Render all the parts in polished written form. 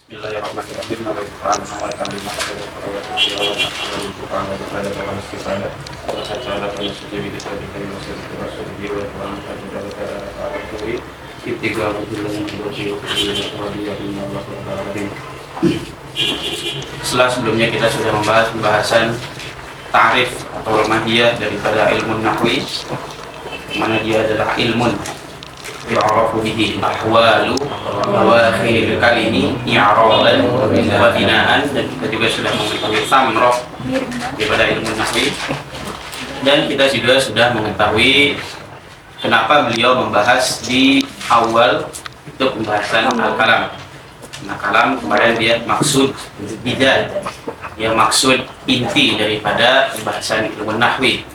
Bismillahirrahmanirrahim. Setelah sebelumnya kita sudah membahas pembahasan ta'rif atau mahiyah daripada ilmu nahwi, mana dia adalah ilmun yu'rafu bihi ahwalu awakhiril kalimi i'raban wa binaan, dan kita juga sudah mengetahui samrah daripada ilmu nahwi, dan kita juga sudah mengetahui kenapa beliau membahas di awal itu pembahasan al-kalam. Nah, kalam kemarin dia maksud bidal, dia maksud inti daripada pembahasan ilmu nahwi.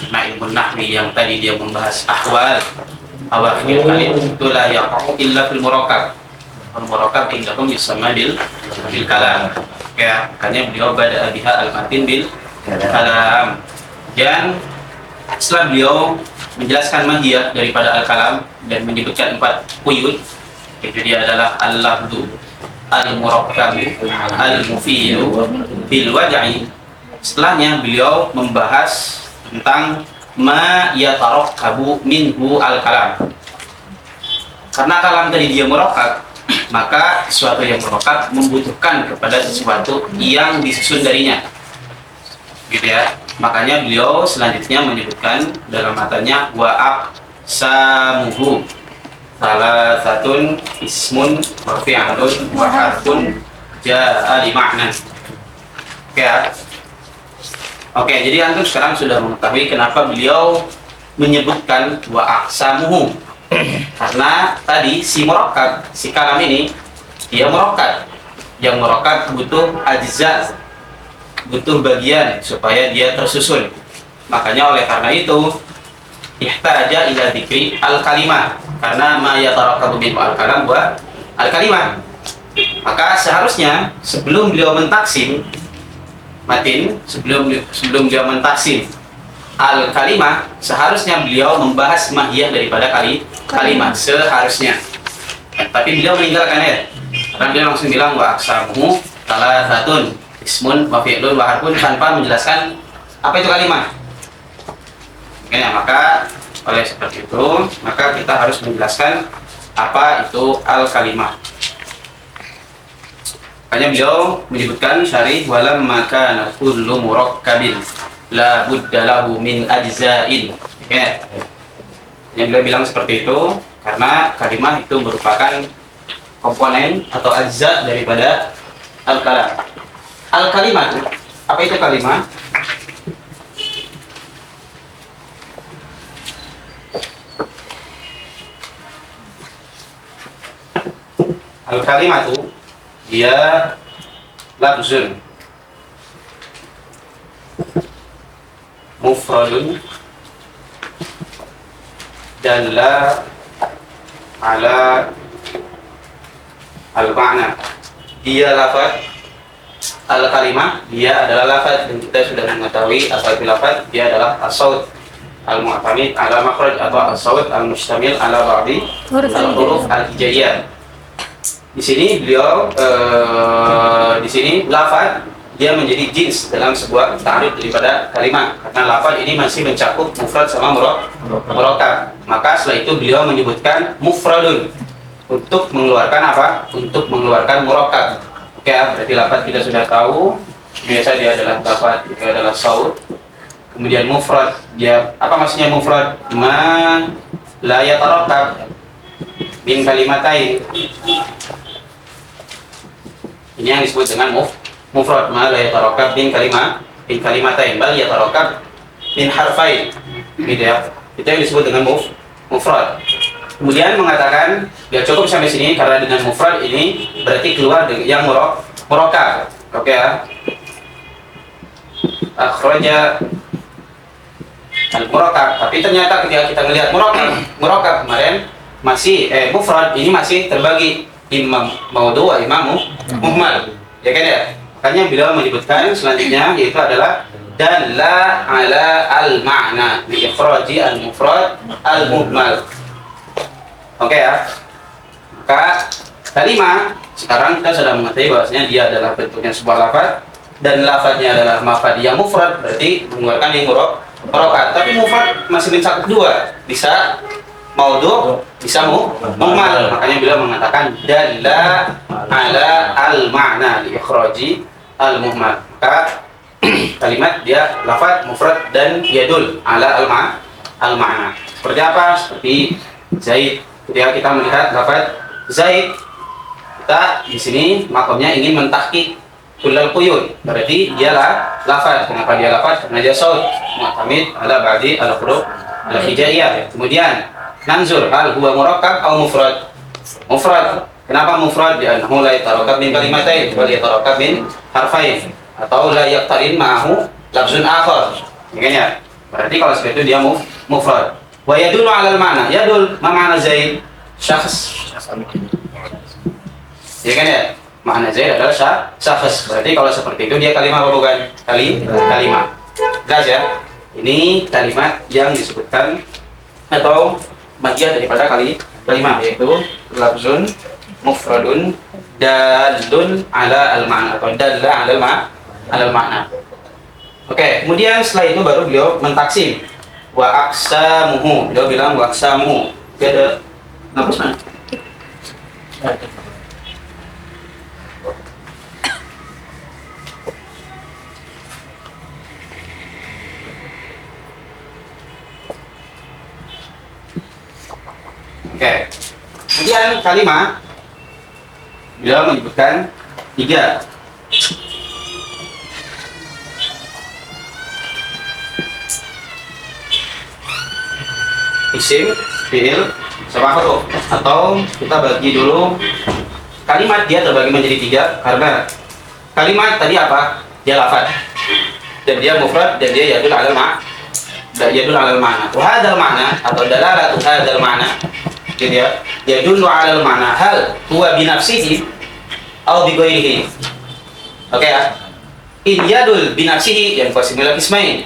Nah, ilmu nahwi yang tadi dia membahas ahwal awakhir kalim itu la yaqa'u illa fil murakkab. Al-murakkab indahum yusamma bil kalam. Ya, makanya beliau bada biha al-matin bil kalam. Dan setelah beliau menjelaskan mahiyah daripada al-kalam dan menyebutkan 4 quyud, itu dia adalah al-lafdu, al-murakkabu, al-mufidu, bil waj'i. Setelahnya beliau membahas tentang ma yatarakkabu minhu al-kalam. Karena kalam tadi dia murakkab, maka sesuatu yang murakkab membutuhkan kepada sesuatu yang disusun darinya, gitu ya. Makanya beliau selanjutnya menyebutkan dalam matanya wa aqsamuhu salah satun ismun wa fi'lun wa harfun ja'a li ma'nan. Oke, jadi antum sekarang sudah mengetahui kenapa beliau menyebutkan wa aqsamuhu. Karena tadi si murakkab, si kalam ini dia murakkab. Yang murakkab butuh ajza, butuh bagian supaya dia tersusun. Makanya oleh karena itu ihtaja ila dzikri al-kalimah, karena ma yatarakkabu min al-kalam wa al-kalimah. Maka seharusnya sebelum beliau mentaksim matin, sebelum beliau mentaksim al-kalimah, seharusnya beliau membahas mahiyah daripada kalimah seharusnya. Tapi beliau meninggalkannya, karena beliau langsung bilang wa aqsamuhu salah satun ismun wa fi'lun wa harfun, tanpa menjelaskan apa itu kalimah. Ya, maka oleh seperti itu, maka kita harus menjelaskan apa itu al-kalimah. Makanya beliau menyebutkan syarih walam maka kullu murakkabin la budda lahu min ajza'in. Ya. Yang beliau bilang seperti itu karena kalimah itu merupakan komponen atau ajza daripada al-kalam. Al-kalimah, apa itu kalimah? Al-kalimatu dia lafzun mufradun dalla ala al-ma'na. Dia lafaz. Al-kalimah dia adalah lafaz, dan kita sudah mengetahui apa itu lafaz. Dia adalah as-saut al-mu'tamid ala makhraj atau as-saut al-mustamil ala ba'di al-huruf al-hijaiyah. Di sini beliau di sini lafaz dia menjadi jins dalam sebuah ta'rif daripada kalimah, karena lafaz ini masih mencakup mufrad sama murakkab. Maka setelah itu beliau menyebutkan mufradun untuk mengeluarkan apa? Untuk mengeluarkan murakkab. Oke, berarti lafaz kita sudah tahu. Biasa dia adalah lafaz, dia adalah saut. Kemudian mufrad, dia apa maksudnya mufrad? Ma la yatarakkab min kalimatain. Ini yang disebut dengan mufrad, ma la yatarakkab min kalimatain, bal yatarakkab min harfain. Gitu ya. Itu yang disebut dengan mufrad. Kemudian mengatakan ya cukup sampai sini, karena dengan mufrad ini berarti keluar yang murakkab. Oke ya. Akhraja al-murakkab, tapi ternyata ketika kita melihat murakkab kemarin masih mufrad ini masih terbagi imam maudhu wa imam muhmal. Ya kan ya? Makanya beliau menyebutkan selanjutnya yaitu adalah dalla ala al-ma'na li ikhraji al-mufrad al-muhmal. Oke ya. Maka kalimah Sekarang kita sudah mengetahui bahwasanya dia adalah bentuknya sebuah lafaz dan lafaznya adalah maf'al yang mufrad, berarti mengeluarkan yang murokat. Tapi mufrad masih mencakup dua, bisa maudhu, bisa muhmal. Makanya beliau mengatakan dalla ala al-ma'na li ikhraji al-muhmal. Maka kalimat dia lafaz mufrad dan yadul ala al-ma'na. Seperti apa? Seperti Zaid. Ketika kita melihat lafaz Zaid, kita di sini makomnya ingin mentahqiq kullal quyud, berarti dia lafaz. Kenapa dia lafaz? Karena dia saut mu'tamid ala ba'di al-huruf al-hijaiyah. Kemudian nanzur hal huwa murakkab atau mufrad. Mufrad. Kenapa mufrad? Li'annahu la yatarakab min kalimatain wa yatarakab min harfain, atau la yaqtarin ma'ahu lafzun akhar. Ya, berarti kalau seperti itu dia mufrad. Wa yadullu 'ala al-ma'na. Yadul ma ma'na Zaid? Syakhs. Ya kan ya? Makna Zaid adalah syakhs. Berarti kalau seperti itu dia kalimat apa bukan? Kalimat. Jelas ya? Ini kalimat yang disebutkan atau bagian daripada kalimat, yaitu lafzun mufradun dalun ala al-ma'na atau dalla ala al-ma'na. Oke, kemudian setelah itu baru beliau mentaksim wa aqsamuhu. Beliau bilang wa aqsamuhu. Dia ada hapus mana? Oke. Kemudian kalimat beliau menyebutkan 3. Isim, fi'il, sama huruf. Atau kita bagi dulu kalimat, dia terbagi menjadi 3 karena kalimat tadi apa? Dia lafaz dan dia mufrad dan dia yadul alal ma'na. Wa hadzal ma'na atau dalalatu hadzal ma'na, gitu ya. Yadullu alal ma'na hal huwa bi nafsihi aw bi ghairihi. Oke ya. In yadul bi nafsihi yang qasimul ismain.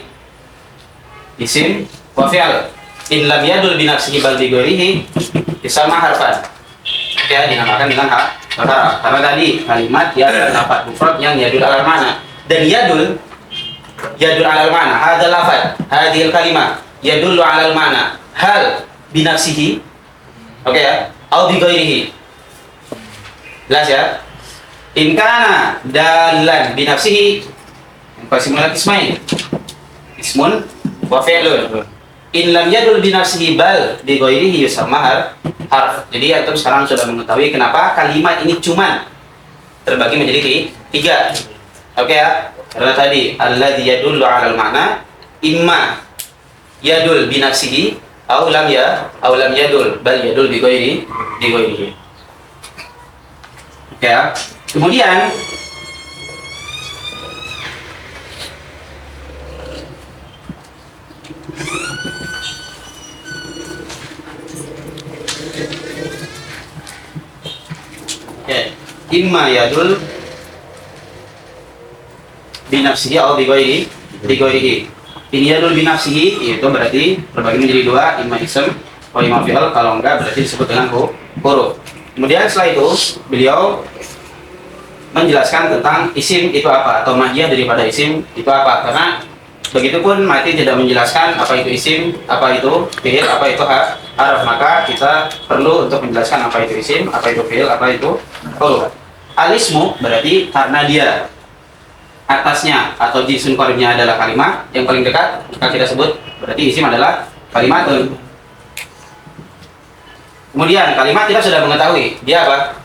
Isim wa fi'il. In lam yadul bi nafsihi bal bi ghairihi disama harfan. Ya, dinamakan dengan harf. Karena tadi kalimat yang dapat mufrad yang yadul alal ma'na dan yadul alal ma'na. Hadzal lafaz, hadhil kalimah yadullu alal ma'na hal bi nafsihi. Oke ya, au bi ghairihi. Jelas ya? In kana dalan bi nafsihi qasimul ismain. Ismun wa fi'lun. In lam yadul bi nafsihi bal bi ghairihi yusamma harf. Jadi antum sekarang sudah mengetahui kenapa kalimat ini cuman terbagi menjadi 3. Oke ya? Karena tadi alladzi yadullu 'alal ma'na imma yadul bi nafsihi aw lam yadul bal yadul bi ghairihi. Oke ya? Kemudian imma yadul binafsihi atau bighairihi. In yadul binafsihi itu berarti terbagi menjadi 2, imma ism atau imma fi'il. Kalau enggak berarti disebut dengan huruf. Kemudian setelah itu beliau menjelaskan tentang isim itu apa atau mahiyah daripada isim itu apa. Karena begitupun mati tidak menjelaskan apa itu isim, apa itu fi'il, apa itu harf, maka kita perlu untuk menjelaskan apa itu isim, apa itu fi'il, apa itu huruf. Al-ismu berarti karena dia atasnya atau jisun qaribnya adalah kalimat yang paling dekat, maka kita sebut berarti isim adalah kalimatun. Kemudian kalimat kita sudah mengetahui dia apa?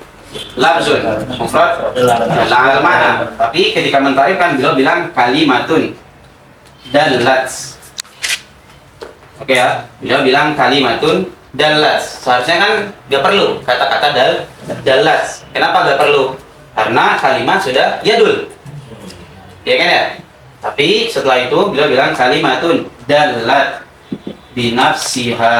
Lafzun mufrad alal ma'na. Tapi ketika mentarifkan beliau bilang kalimatun dallat. Oke ya, beliau bilang kalimatun dallat. Seharusnya kan gak perlu kata-kata dallat. Kenapa gak perlu? Karena kalimat sudah yadul, ya kan ya? Tapi setelah itu beliau bilang kalimatun dallat binafsiha.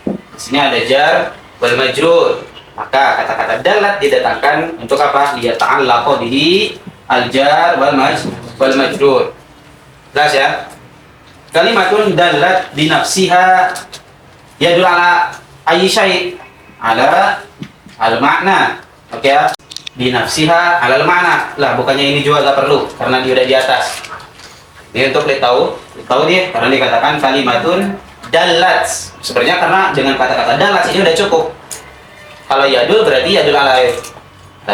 Di sini ada jar wal majrur. Maka kata-kata dallat didatangkan untuk apa? Liyata'allaqa bihi al-jar wal majrur. Jelas ya? Kalimatun dallat binafsiha yadul ala ayyi syai' ala al-ma'na. Oke ya? binafsiha alal mana. Lah bukannya ini juga gak perlu karena dia udah di atas. Ini untuk tahu dia karena dikatakan kalimatun dalat. Sebenarnya karena dengan kata-kata dalat ini udah cukup. Kalau yadul berarti yadul ala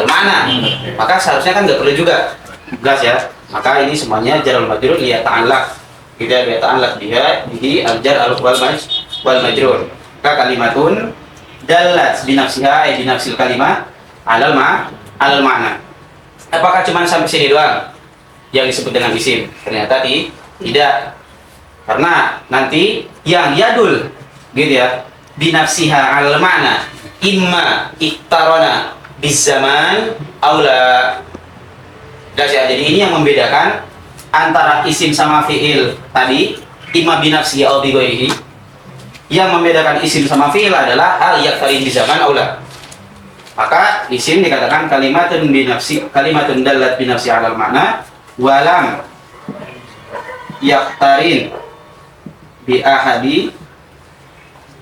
mana, maka seharusnya kan nggak perlu juga. Jelas ya. Maka ini semuanya jarul majrur lihat ta'allaq. Kita lihat ta'allaq dia bihi al-jar wal majrur. Maka kalimatun dalat binafsiha binafsil kalimat alal ma'na. Apakah cuma sampai sini doang yang disebut dengan isim? Ternyata tidak. Karena nanti yang yadul gitu ya binafsiha alal ma'na imma iktarona bizaman aula. Ya, jadi ini yang membedakan antara isim sama fi'il tadi imma binafsihi au bi ghairihi. Yang membedakan isim sama fi'il adalah hal yaktarin bizaman aula. Maka isim dikatakan kalimatun binafsi, kalimatun dalat binafsi alal makna walam yaktarin bi ahadi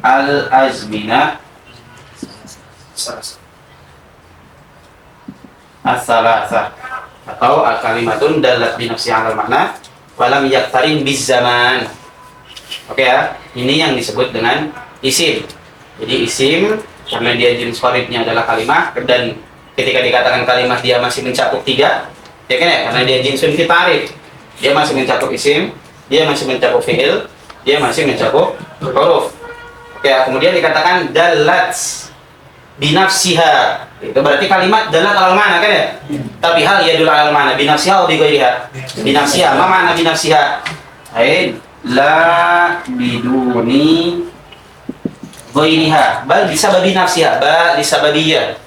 al azmina as-salasa, atau al kalimatun dalat binafsi alal makna walam yaktarin biz zaman. Oke ya, ini yang disebut dengan isim. Jadi isim karena dia jenis qaribnya adalah kalimat, dan ketika dikatakan kalimat dia masih mencakup tiga, ya kan ya, karena dia jinsun fi ta'rif, dia masih mencakup isim, dia masih mencakup fi'il, dia masih mencakup huruf. Oke, kemudian dikatakan dalat binafsiha, itu berarti kalimat dalat alal mana kan ya? Tapi hal yadul alal mana binafsiha atau bi ghairiha? Binafsiha, ma makna binafsiha? Ai la biduni ghairiha, bal bisababi nafsiha, bal bisababiyah.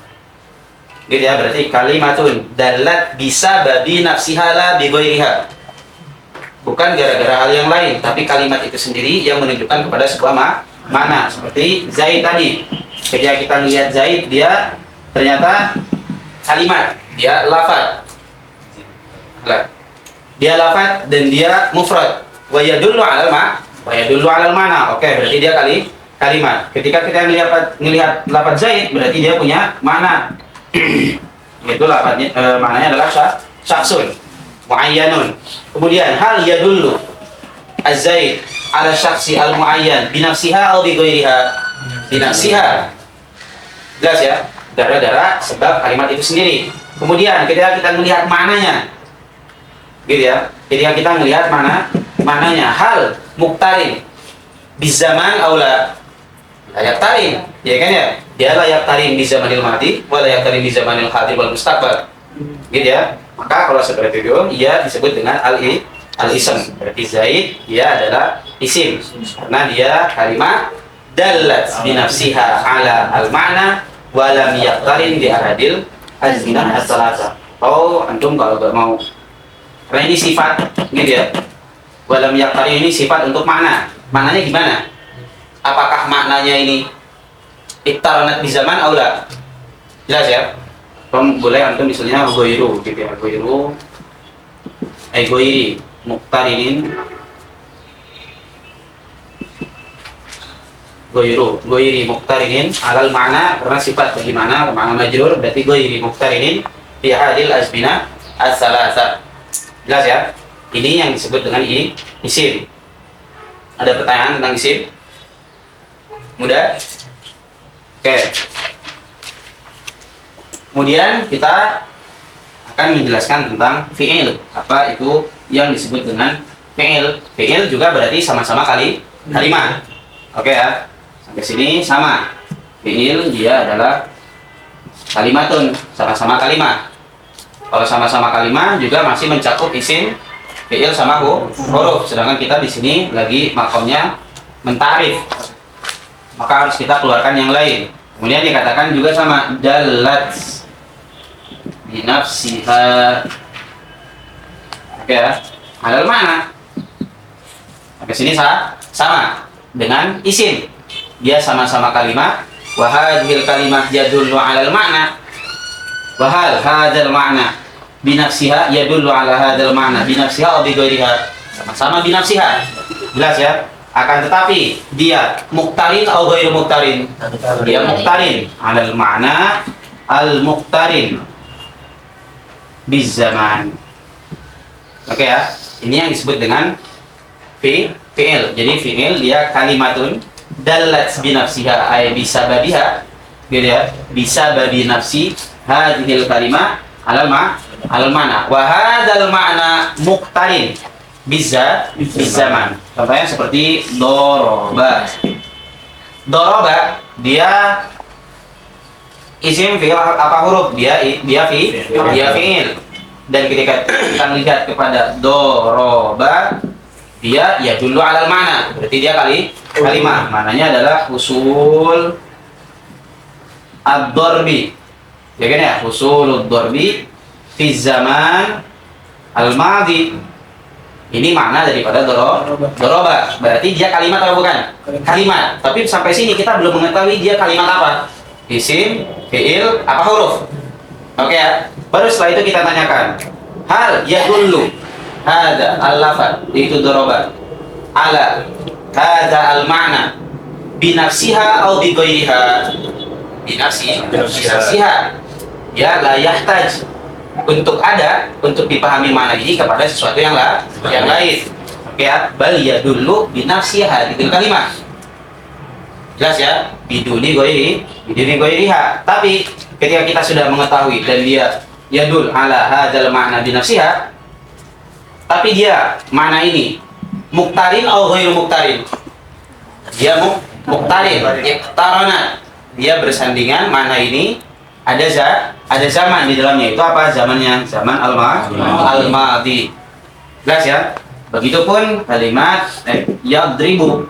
Gitu ya, berarti kalimatun dalat bisababi nafsiha la bi ghairiha. Bukan gara-gara hal yang lain, tapi kalimat itu sendiri yang menunjukkan kepada sebuah makna. Seperti Zaid tadi. Ketika kita lihat Zaid, dia ternyata kalimat, dia lafaz. Dia lafaz dan dia mufrad. Wa yadullu 'alal mana. Oke, berarti dia kalimat. Ketika kita melihat lafaz Zaid, berarti dia punya makna. Itu lafaznya maknanya adalah syakhsun muayyanun. Kemudian hal yadullu az-Zaid ala syakhsi al-muayyan binafsiha atau bi ghairiha? Binafsiha. Jelas ya? Gara-gara sebab kalimat itu sendiri. Kemudian ketika kita melihat maknanya, gitu ya. Ketika kita melihat maknanya hal muktarin bizaman aula layak tarin, ya kan ya? Dia layak tarin di zamanil madi, wa layak tarin di zamanil hadir wal mustaqbal. Gitu ya. Maka kalau seperti itu, ia disebut dengan al-ism. Berarti Zaid dia adalah isim karena dia kalimat dalat binafsiha ala al-ma'na wa lam yaqtarin bi ahadil azminah as-salasa. Oh, antum kalau enggak mau, karena ini sifat, gitu ya. Wa lam yaqtarin ini sifat untuk makna. Maknanya gimana? Apakah maknanya ini iktaranat di zaman aula? Jelas ya? Boleh antum misalnya goiru gitu ya, goiru goiri muktarinin goiri muktarinin alal makna, karena sifat bagaimana makna majrur, berarti goiri muktarinin fi hadil azbina as-salasa. Jelas ya? Ini yang disebut dengan isim. Ada pertanyaan tentang isim? Mudah? Oke. Kemudian kita akan menjelaskan tentang fi'il. Apa itu yang disebut dengan fi'il? Fi'il juga berarti sama-sama kalimat. Oke ya. Sampai sini sama. Fi'il dia adalah kalimatun, sama-sama kalimat. Kalau sama-sama kalimat juga masih mencakup isim, fi'il sama huruf. Sedangkan kita di sini lagi makomnya mentarif. Maka harus kita keluarkan yang lain. Kemudian dikatakan juga sama dalat binafsiha. Oke ya. Alal mana? Sampai sini sama dengan isim. Dia sama-sama kalimat. Wa hadhil kalimat yadullu 'alal ma'na. Wa hal hadzal ma'na binafsiha yadullu 'ala hadzal ma'na binafsiha atau bi ghairiha? Sama-sama binafsiha. Jelas ya? Akan tetapi dia muktarin atau ghairu muktarin? Dia muktarin. Alal ma'na al-muktarin bizaman. Oke ya, ini yang disebut dengan fi'il. Jadi fi'il dia kalimatun dalat binafsiha ay bisababiha, gitu ya, bisababi nafsi hadhil kalimah alal mana wa hadzal ma'na muqtarin bizaman. Contohnya seperti doroba. Doroba dia isim fi'il apa huruf? Dia fi'il. Dan ketika kita melihat kepada doroba, dia ya dulu alal mana, berarti dia kalimah. Mananya adalah husul ad-darbi. Ya kan ya, husul ad-darbi fi zaman al-madi. Ini makna daripada doroba. Berarti dia kalimat atau bukan? Kalimat. Tapi sampai sini kita belum mengetahui dia kalimat apa. Isim, fi'il, apa huruf? Oke ya. Baru setelah itu kita tanyakan, hal yadullu hada al-lafad, itu doroba, ala hada al-ma'na binafsiha atau bighairiha. Binafsiha. Ya la yahtaj, untuk dipahami makna ini kepada sesuatu yang lain. Oke ya. Bal yadullu binafsiha, itu kalimat. Jelas ya? Biduni ghairiha. Tapi ketika kita sudah mengetahui dan dia yadul ala hadzal ma'na binafsiha, tapi dia makna ini muktarin atau ghairu muktarin? Dia muktarin, iqtarana. Dia bersandingan makna ini ada zaman di dalamnya. Itu apa zamannya? Zaman al-madi. Jelas ya? Begitupun kalimat yadribu.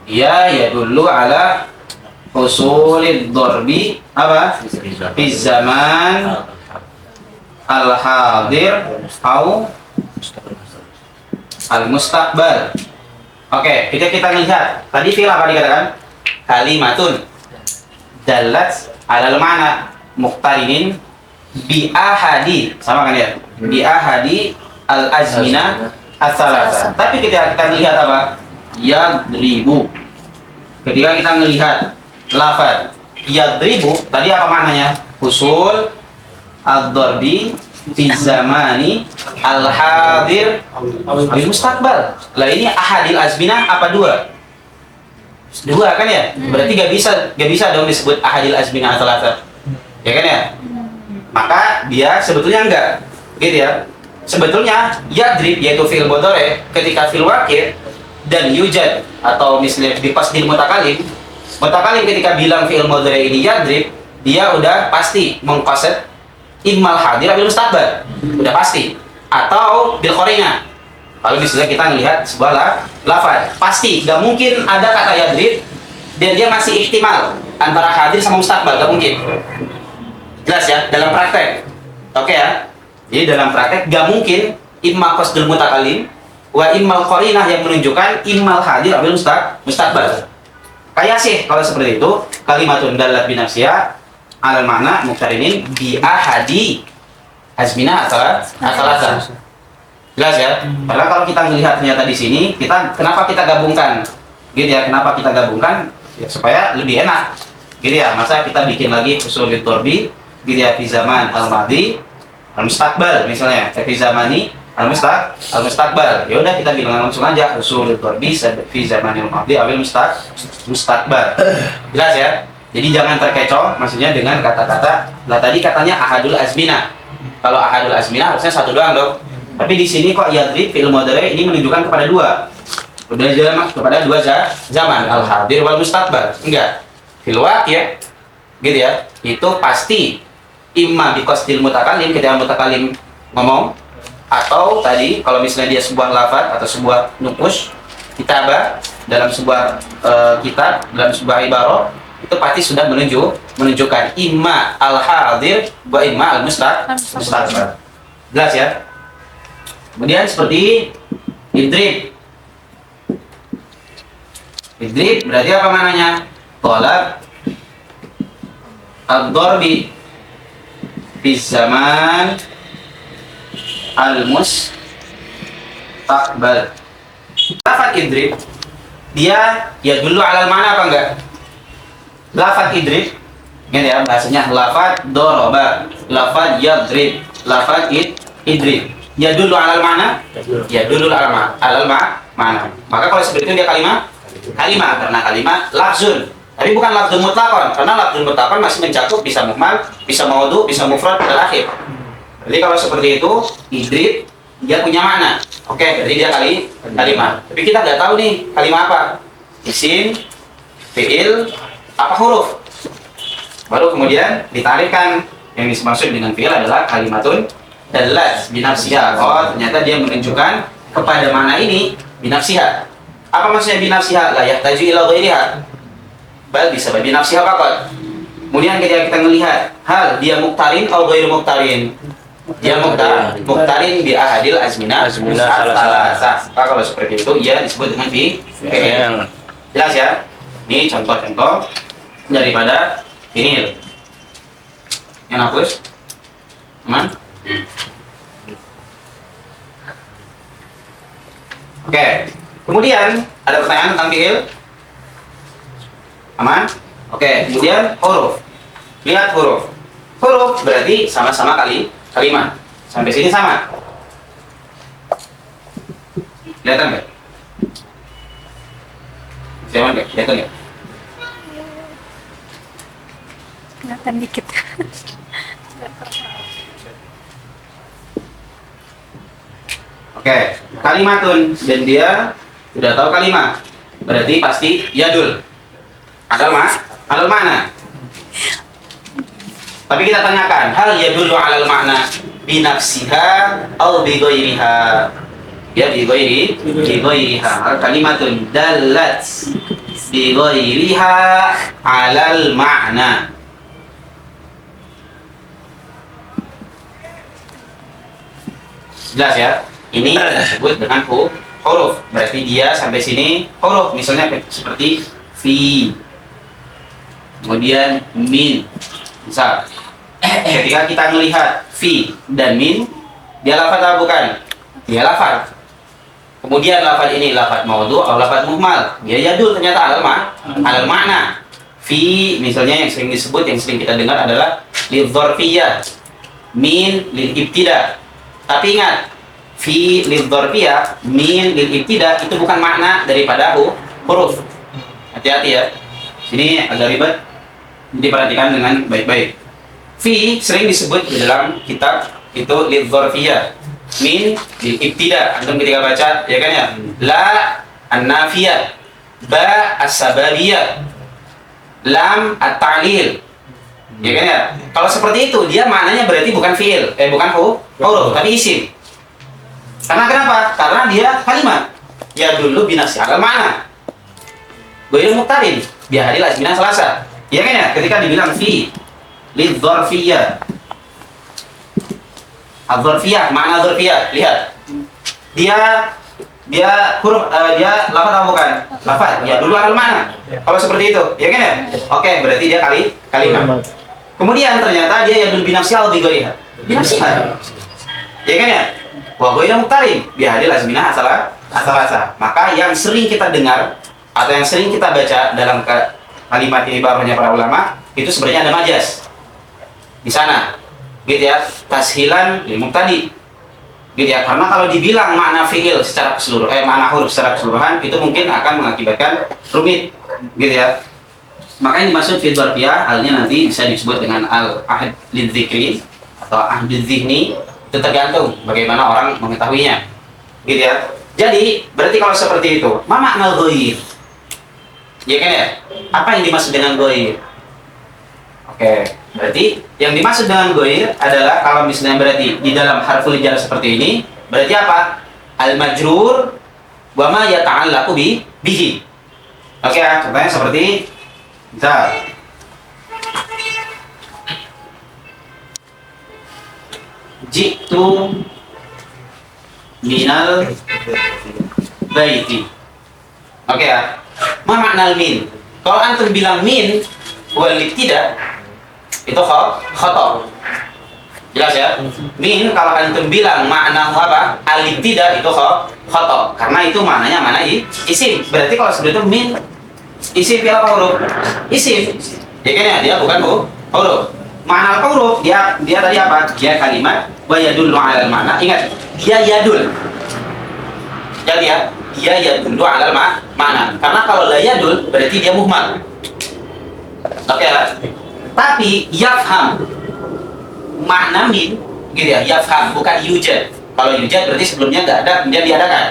Dia yadullu ala husulid darbi apa? Fi zaman al-hadir atau al-mustaqbal. Oke, kita lihat. Tadi fi'il apa dikatakan? Kalimatun dalat alal ma'na muqtarinin bi ahadi. Sama kan ya? Bi ahadi al-azmina as-salasa. Tapi kita lihat apa? Yadribu. Ketika kita melihat lafaz yadribu, tadi apa maknanya? Husul ad-darbi fi zamani al-hadir bil mustaqbal. Lah ini ahadil azminah apa dua? Dua kan ya? Berarti gak bisa dong disebut ahadil azminah atau latar. Ya kan ya? Maka dia sebetulnya enggak. Gitu ya. Sebetulnya yadrib yaitu fi'il mudhari ketika fi'il waqi' dan yujad atau misalnya di qasdil mutakalim ketika bilang fi'il mudhari ini yadrib, dia udah pasti mengqasad immal hadir bil mustaqbal, udah pasti, atau bil qarinah. Kalau misalnya kita melihat sebuah lafaz, pasti gak mungkin ada kata yadrib dan dia masih ihtimal antara hadir sama mustaqbal, gak mungkin. Jelas ya dalam praktek. Oke ya. Jadi dalam praktek gak mungkin imma qasdul mutakalim wa immal qarinah yang menunjukkan immal hadir bil mustaqbal. Kayak sih kalau seperti itu kalimatun dalat binafsiha al makna muqtarinin bi ahadi azminah atau asalasa. Jelas ya? Karena kalau kita melihat ternyata di sini, kenapa kita gabungkan? Gitu ya, kenapa kita gabungkan? Ya, supaya lebih enak. Gitu ya, masa kita bikin lagi usulul darbi gitu ya, fi zaman al-madi al-mustaqbal misalnya, fi zamani al-mustaqbal. Ya udah kita bilang langsung aja usulul darbi fi zamanil madi awil mustaqbal. Jelas ya? Jadi jangan terkecoh maksudnya dengan kata-kata. Lah tadi katanya ahadul azmina. Kalau ahadul azmina harusnya satu doang dong. Tapi di sini kok yadrib fi'il mudhari ini menunjukkan kepada dua. Udah jamak kepada dua zaman, al-hadir wal mustaqbal. Enggak. Fil waqi' gitu ya. Itu pasti imma bi qasdil mutakalim ketika mutakalim ngomong, atau tadi kalau misalnya dia sebuah lafaz atau sebuah nukus kitabah dalam sebuah kitab, dalam sebuah ibarah, itu pasti sudah menunjukkan imma al-hadir wa imma al-mustaqbal. Jelas ya? Kemudian seperti idrib. Idrib berarti apa maknanya? Tolak ad-darbi fi zaman al-mustaqbal. Lafaz idrib dia ya dulu alal mana apa enggak? Lafaz idrib, gitu ya, bahasanya lafaz doroba, lafaz yadrib. lafaz idrik. Ya dulu alal mana? Ya dulu alal mana. Maka kalau seperti itu dia kalimat karena kalimat lafzun. Tapi bukan lafzun mutlaqan, karena lafzun mutlaqan masih mencakup bisa muhmal, bisa maudhu, bisa mufrad dan akhir. Jadi kalau seperti itu idrik dia punya makna. Oke, berarti dia kalimat. Tapi kita nggak tahu nih kalimat apa. Isim, fiil, apa huruf. Baru kemudian ditarikkan. Yang dimaksud dengan fiil adalah kalimatun dallat binafsiha. Oh, ternyata dia menunjukkan kepada mana ini binafsiha. Apa maksudnya binafsiha? La yahtaju ila ghairiha. Bal bisa binafsiha faqat. Kemudian ketika kita melihat hal dia muktarin atau ghairu muktarin. Dia muktarin bi ahadil azmina salasah. Maka kalau seperti itu ia disebut dengan fiil. Jelas ya? Ini contoh-contoh daripada fiil. Yang hapus? Aman? Oke. Kemudian ada pertanyaan tentang fiil? Aman? Oke. Kemudian huruf. Lihat huruf. Huruf berarti sama-sama kalimat. Sampai sini sama. Kelihatan nggak? Kelihatan nggak? Kelihatan dikit. Oke, kalimatun dan dia sudah tahu kalimat. Berarti pasti yadul. Alal makna. Tapi kita tanyakan, hal yadullu alal makna binafsiha atau bi ghairiha? Ya bi ghairiha. Kalimatun dallat bi ghairiha alal makna. Jelas ya? Ini disebut dengan huruf. Berarti dia sampai sini huruf. Misalnya seperti fi. Kemudian min. Misal ketika kita melihat fi dan min, dia lafaz atau bukan? Dia lafaz. Kemudian lafaz ini lafaz maudhu atau lafaz muhmal. Dia yadul ternyata alal makna. Fi misalnya yang sering disebut, yang sering kita dengar adalah lil dzarfiyah. Min lil ibtida. Tapi ingat, fi lil dzarfiyah, min lil ibtida itu bukan makna daripada huruf. Hati-hati ya. Sini agak ribet. Diperhatikan dengan baik-baik. Fi sering disebut di dalam kitab itu lil dzarfiyah. Min lil ibtida. Antum ketika baca ya kan ya. La an-nafiyah. Ba as-sababiyah. Lam at-ta'lil. Ya kan ya? Kalau seperti itu dia maknanya berarti bukan fiil, bukan huruf, tapi isim. Karena kenapa? Karena dia kalimat. Ya dulu binafsi alal makna. Ghairu muktarin bi hadil azmina salasa. Ya kan ya? Ketika dibilang fi lidzarfiyah. Adzarfiyah, makna dzarfiyah, lihat. Dia huruf dia lafaz atau bukan? Lafaz. Ya dulu alal makna. Kalau seperti itu, ya kan ya? Oke, berarti dia kalimat. Kemudian ternyata dia yadul binafsi al bighairiha. Binafsiha. Ya kan ya? Wa ghairu muktarin bi hadil azmina asalasa. Maka yang sering kita dengar atau yang sering kita baca dalam kalimat ini ibarahnya para ulama itu sebenarnya ada majas di sana. Gitu ya. Tashilan lil mubtadi. Gitu ya. Karena kalau dibilang makna fiil secara keseluruhan, makna huruf secara keseluruhan itu mungkin akan mengakibatkan rumit. Gitu ya. Maka yang dimaksud fi'il dzarfiyah halnya nanti bisa disebut dengan al-ahd lidzikri atau ahd dzihni, itu tergantung bagaimana orang mengetahuinya. Gitu ya. Jadi, berarti kalau seperti itu, ma makna ghair? Ya kan ya? Apa yang dimaksud dengan ghair? Oke, berarti yang dimaksud dengan ghair adalah kalau misalnya berarti di dalam harful jar seperti ini, berarti apa? Al-majrur wa ma yata'allaqu bihi. Oke, contohnya seperti misal jitu minal baiti. Oke ya. Ma makna min? Kalau antum bilang min wal tidak itu khata. Jelas ya? Min kalau antum bilang makna apa? Alif tidak itu khata. Karena itu maknanya mana isim. Berarti kalau seperti itu min isim apa huruf? Isim. Ya kan ya, dia bukan huruf. Makna huruf dia tadi apa? Dia kalimat wa yadullu 'alal ma'na. Ingat, dia yadul. Jadi ya, dia yadullu 'alal ma'na. Karena kalau la yadul berarti dia muhmal. Oke ya. Tapi yafham makna min gitu ya, yafham bukan yujad. Kalau yujad berarti sebelumnya nggak ada kemudian diadakan.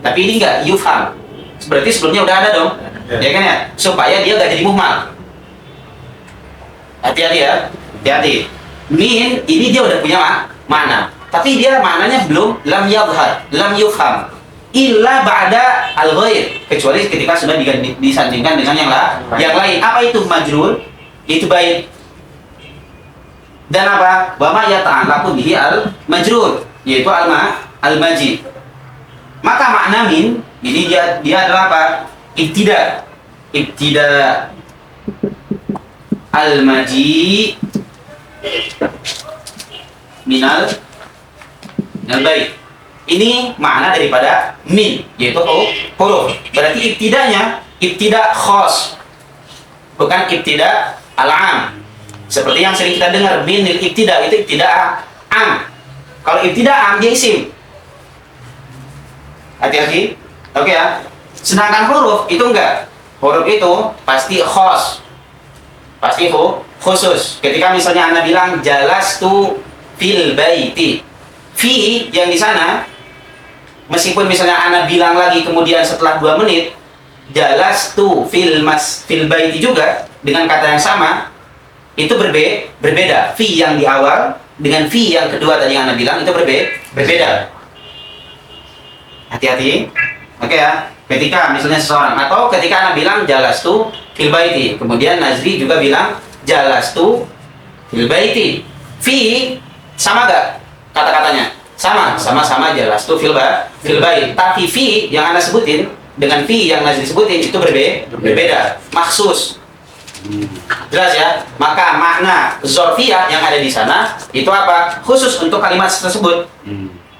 Tapi ini nggak, yufham. Berarti sebelumnya udah ada dong. Ya kan ya? Supaya dia nggak jadi muhmal. Hati-hati ya. Hati-hati. Min ini dia udah punya makna. Tapi dia maknanya belum lam yadhhar, lam yufham. Illa ba'da al-ghair, kecuali ketika sudah disandingkan dengan yang lain. Apa itu majrur? Itu baik. Dan apa? Wa ma yata'allaqu bihi al-majrur, yaitu al-maji. Maka makna min ini dia adalah apa? Ibtida al-maji minal baik. Ini makna daripada min, yaitu huruf. Berarti ibtidanya ibtida khas, bukan ibtida al-am. Seperti yang sering kita dengar, min lil ibtida, itu ibtida am. Kalau ibtida am dia isim. Hati-hati. Oke ya. Sedangkan huruf itu enggak. Huruf itu pasti khas. Pasti khusus. Ketika misalnya Anda bilang jalastu fil baiti, fi yang di sana, meskipun misalnya Anda bilang lagi kemudian setelah 2 menit jalastu fil baiti juga dengan kata yang sama, itu berbeda. Fi yang di awal dengan fi yang kedua tadi yang Anda bilang itu berbeda. Hati-hati. Oke ya. Ketika misalnya seseorang, atau ketika Anda bilang jalastu fil baiti, kemudian Nazri juga bilang jalastu fil baiti, fi sama gak kata-katanya? Sama jalastu fil bait. Tapi fi yang Anda sebutin dengan fi yang Nazri sebutin itu berbeda, maksus. Jelas ya? Maka makna zorfiyah yang ada di sana itu apa? Khusus untuk kalimat tersebut.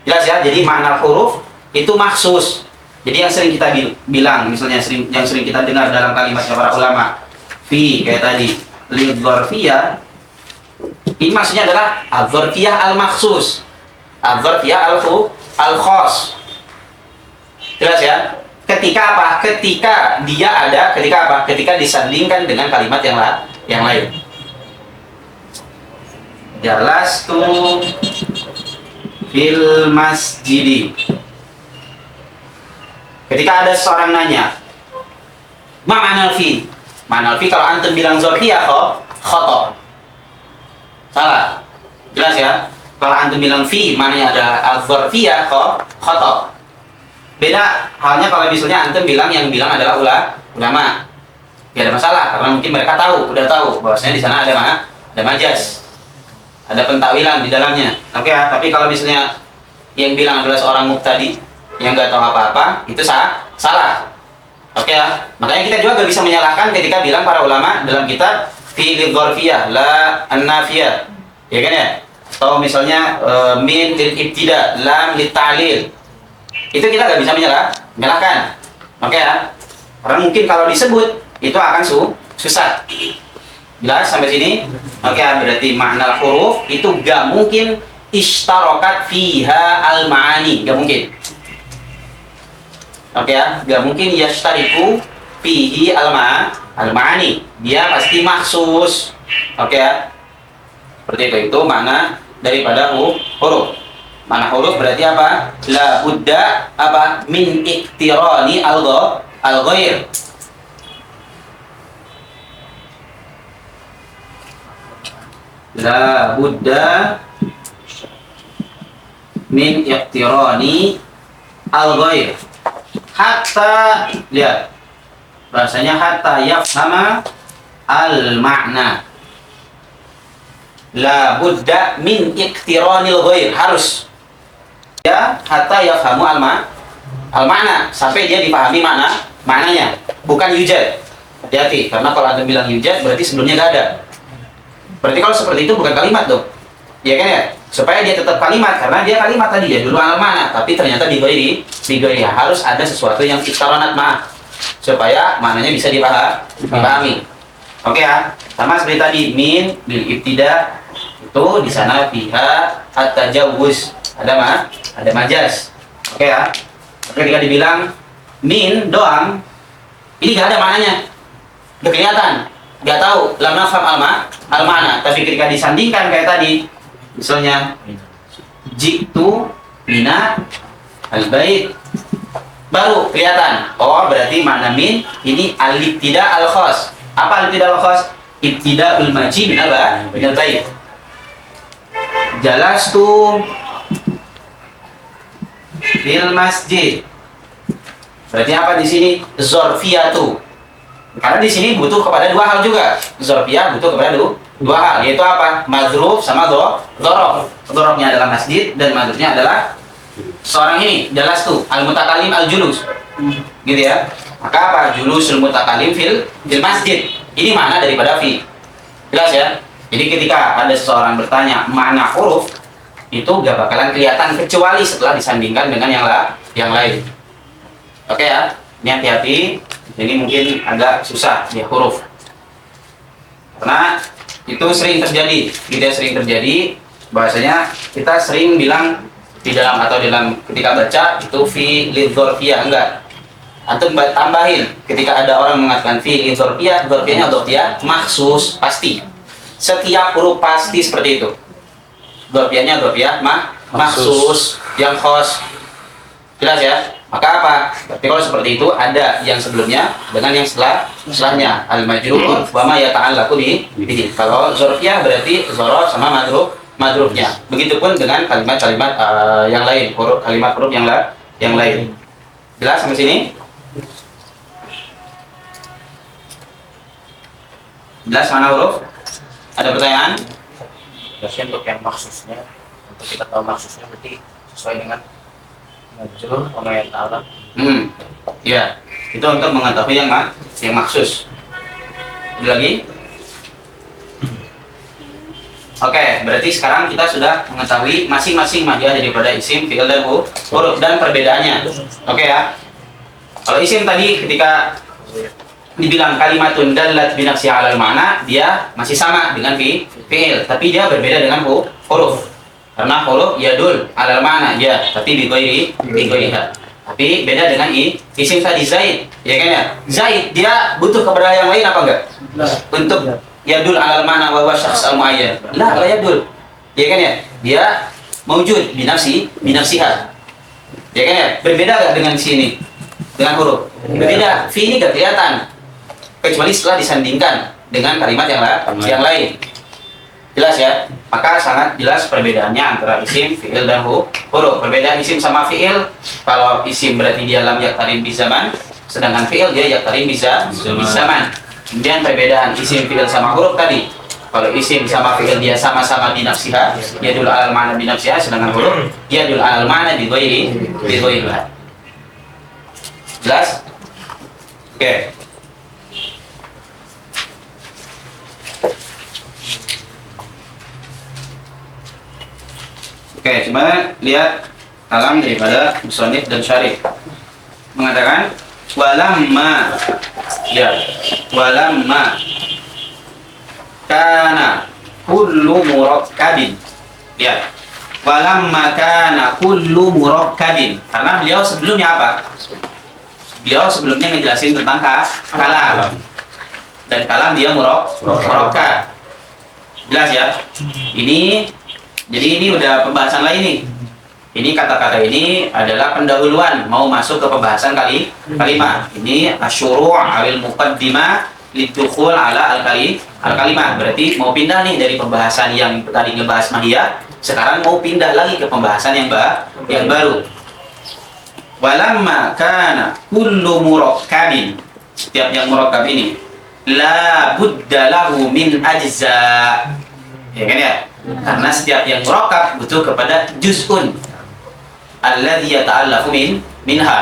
Jelas ya? Jadi makna huruf itu maksus. Jadi yang sering kita bilang, misalnya yang sering kita dengar dalam kalimat para ulama, fi kayak tadi, lidzorfiyah, ini maksudnya adalah adzorfiyah al-maksus, adzorfiyah al-khos. Jelas ya? Ketika apa? Ketika dia ada, ketika apa? Ketika disandingkan dengan kalimat yang lain. Jalastu fil masjidi. Ketika ada seorang nanya, ma'anal fi? Ma'anal fi kalau antum bilang zorfiyah khotob. Salah. Jelas ya? Kalau antum bilang fi, maknanya ada al-zorfiyah khotob. Beda halnya kalau misalnya antum yang bilang adalah ulama. Tidak ada masalah, karena mungkin mereka udah tahu bahwasanya di sana ada majaz. Ada pentakwilan di dalamnya. Oke ya? Tapi kalau misalnya yang bilang adalah seorang mubtadi yang nggak tahu apa-apa, itu salah. Oke ya? Makanya kita juga nggak bisa menyalahkan ketika bilang para ulama dalam kitab fi lidzorfiyah la an-nafiyah, ya kan ya? Atau misalnya min lil ibtida, lam lit ta'lil, itu kita nggak bisa menyalahkan. Oke ya? Karena mungkin kalau disebut itu akan susah. Jelas sampai sini? Oke ya? Berarti makna huruf itu nggak mungkin ishtarokat fiha al-ma'ani, nggak mungkin. Oke ya, nggak mungkin yashtariku fihi al-ma'ani. Dia pasti maksus. Oke ya. Seperti itu makna daripada huruf. Makna huruf berarti apa? La budda apa? Min iktirani al-ghair. La budda min iktirani al-ghair. Hatta, lihat bahasanya hatta yafhama al-ma'na. La budda min iktiranil ghair, harus ya hatta yafhamu al-ma'na, sampai dia dipahami maknanya, bukan yujad. Hati-hati, karena kalau Anda bilang yujad berarti sebelumnya nggak ada. Berarti kalau seperti itu bukan kalimat dong, ya kan ya? Supaya dia tetap kalimat, karena dia kalimat tadi ya dulu al-ma'na, tapi ternyata digoiri ya, harus ada sesuatu yang iktaronat supaya maknanya bisa dipahami. Oke ya, sama seperti tadi min bil ibtida itu itu di sana fiha at-tajawuz, ada majaz. Oke ya. Ketika dibilang min doang, ini nggak ada maknanya, nggak kelihatan, nggak tahu lam nafham al-mana. Tapi ketika disandingkan kayak tadi, misalnya jitu mina al-bait, baru kelihatan. Oh, berarti makna min ini al-ibtida al-khas. Apa al-ibtida al-khas? Ibtida'ul maji min al-bait. Jalastu fil masjid. Berarti apa di sini? Zorfiyatu. Karena di sini butuh kepada dua hal juga. Zorfiyah butuh kepada dua hal, yaitu apa? Mazruf sama dzorof. Dzorofnya adalah masjid dan mazrufnya adalah seorang ini, jalastu, al-mutakalim al-julus. Gitu ya. Maka apa? Julusul mutakalim fil masjid. Ini makna daripada fi. Jelas ya? Jadi ketika ada seseorang bertanya mana huruf, itu gak bakalan kelihatan kecuali setelah disandingkan dengan yang lain. Oke ya, ini hati-hati. Ini mungkin agak susah ya huruf, karena itu sering terjadi. Tidak sering terjadi. Bahasanya kita sering bilang di dalam ketika baca itu fi lidzorfiyah, enggak. Antum tambahin ketika ada orang mengatakan fi lidzorfiyah, dzorfiyahnya dzorfiyah maksus, pasti. Setiap huruf pasti seperti itu. Dzorfiyahnya dzorfiyah maksus, yang khos. Jelas ya? Maka apa? Berarti kalau seperti itu ada yang sebelumnya dengan yang setelahnya. Al-majrur wa ma yata'allaqu bihi. Kalau dzorfiyah berarti dzorof sama madrufnya. Begitupun dengan kalimat-kalimat yang lain, kalimat huruf yang lain. Jelas sampai sini? Jelas mana huruf? Ada pertanyaan? Biasanya untuk yang maksusnya, untuk kita tahu maksusnya berarti sesuai dengan majrur sama yang ta'ala. Ya, itu untuk mengetahui yang maksus. Ada lagi? Oke, berarti sekarang kita sudah mengetahui masing-masing mahiyah daripada isim, fi'il dan huruf dan perbedaannya. Oke ya. Kalau isim tadi ketika dibilang kalimatun dallat binafsi 'alal ma'na, dia masih sama dengan fi'il, tapi dia berbeda dengan huruf. Karena huruf yadul 'alal ma'na ya, tapi bi ghairiha. Tapi beda dengan isim tadi Zaid, ya kan ya? Zaid dia butuh kepada yang lain apa enggak? Untuk yadul 'alal ma'na wa huwa syakhs al-mu'ayyan. La yadul. Ya kan ya? Dia maujud binafsiha. Ya kan ya? Berbeda enggak dengan sini? Dengan huruf? Berbeda. Fi ini enggak kelihatan. Kecuali setelah disandingkan dengan kalimat yang lain. Jelas ya? Maka sangat jelas perbedaannya antara isim, fi'il dan huruf. Perbedaan isim sama fi'il, kalau isim berarti dia lam yaktarin bi zaman, sedangkan fi'il dia yaktarin bi zaman. Kemudian perbedaan isim, fi'il sama huruf tadi. Kalau isim sama fi'il dia sama-sama binafsiha, yadul 'alal ma'na binafsiha, sedangkan huruf yadul 'alal ma'na bi ghairiha. Jelas? Oke. Oke, coba lihat kalam daripada musannif dan syarih. Mengatakan walamma kana kullu murakkabin. Ya. Walamma kana kullu murakkabin. Karena beliau sebelumnya apa? Beliau sebelumnya ngejelasin tentang kalam. Dan kalam dia murakkab. Jelas ya? Jadi ini udah pembahasan lain nih. Ini kata-kata ini adalah pendahuluan mau masuk ke pembahasan kalimah. Ini asyuru' awil muqaddimah lidukhul ala al-kalimah. Berarti mau pindah nih dari pembahasan yang tadi ngebahas mahiyah, sekarang mau pindah lagi ke pembahasan yang baru. Walamma kana kullu murakkabin. Setiap yang murakkab ini la budda lahu min ajza. Ya kan ya? Karena setiap yang murakkab butuh kepada juz'un alladzi yata'allafu minha.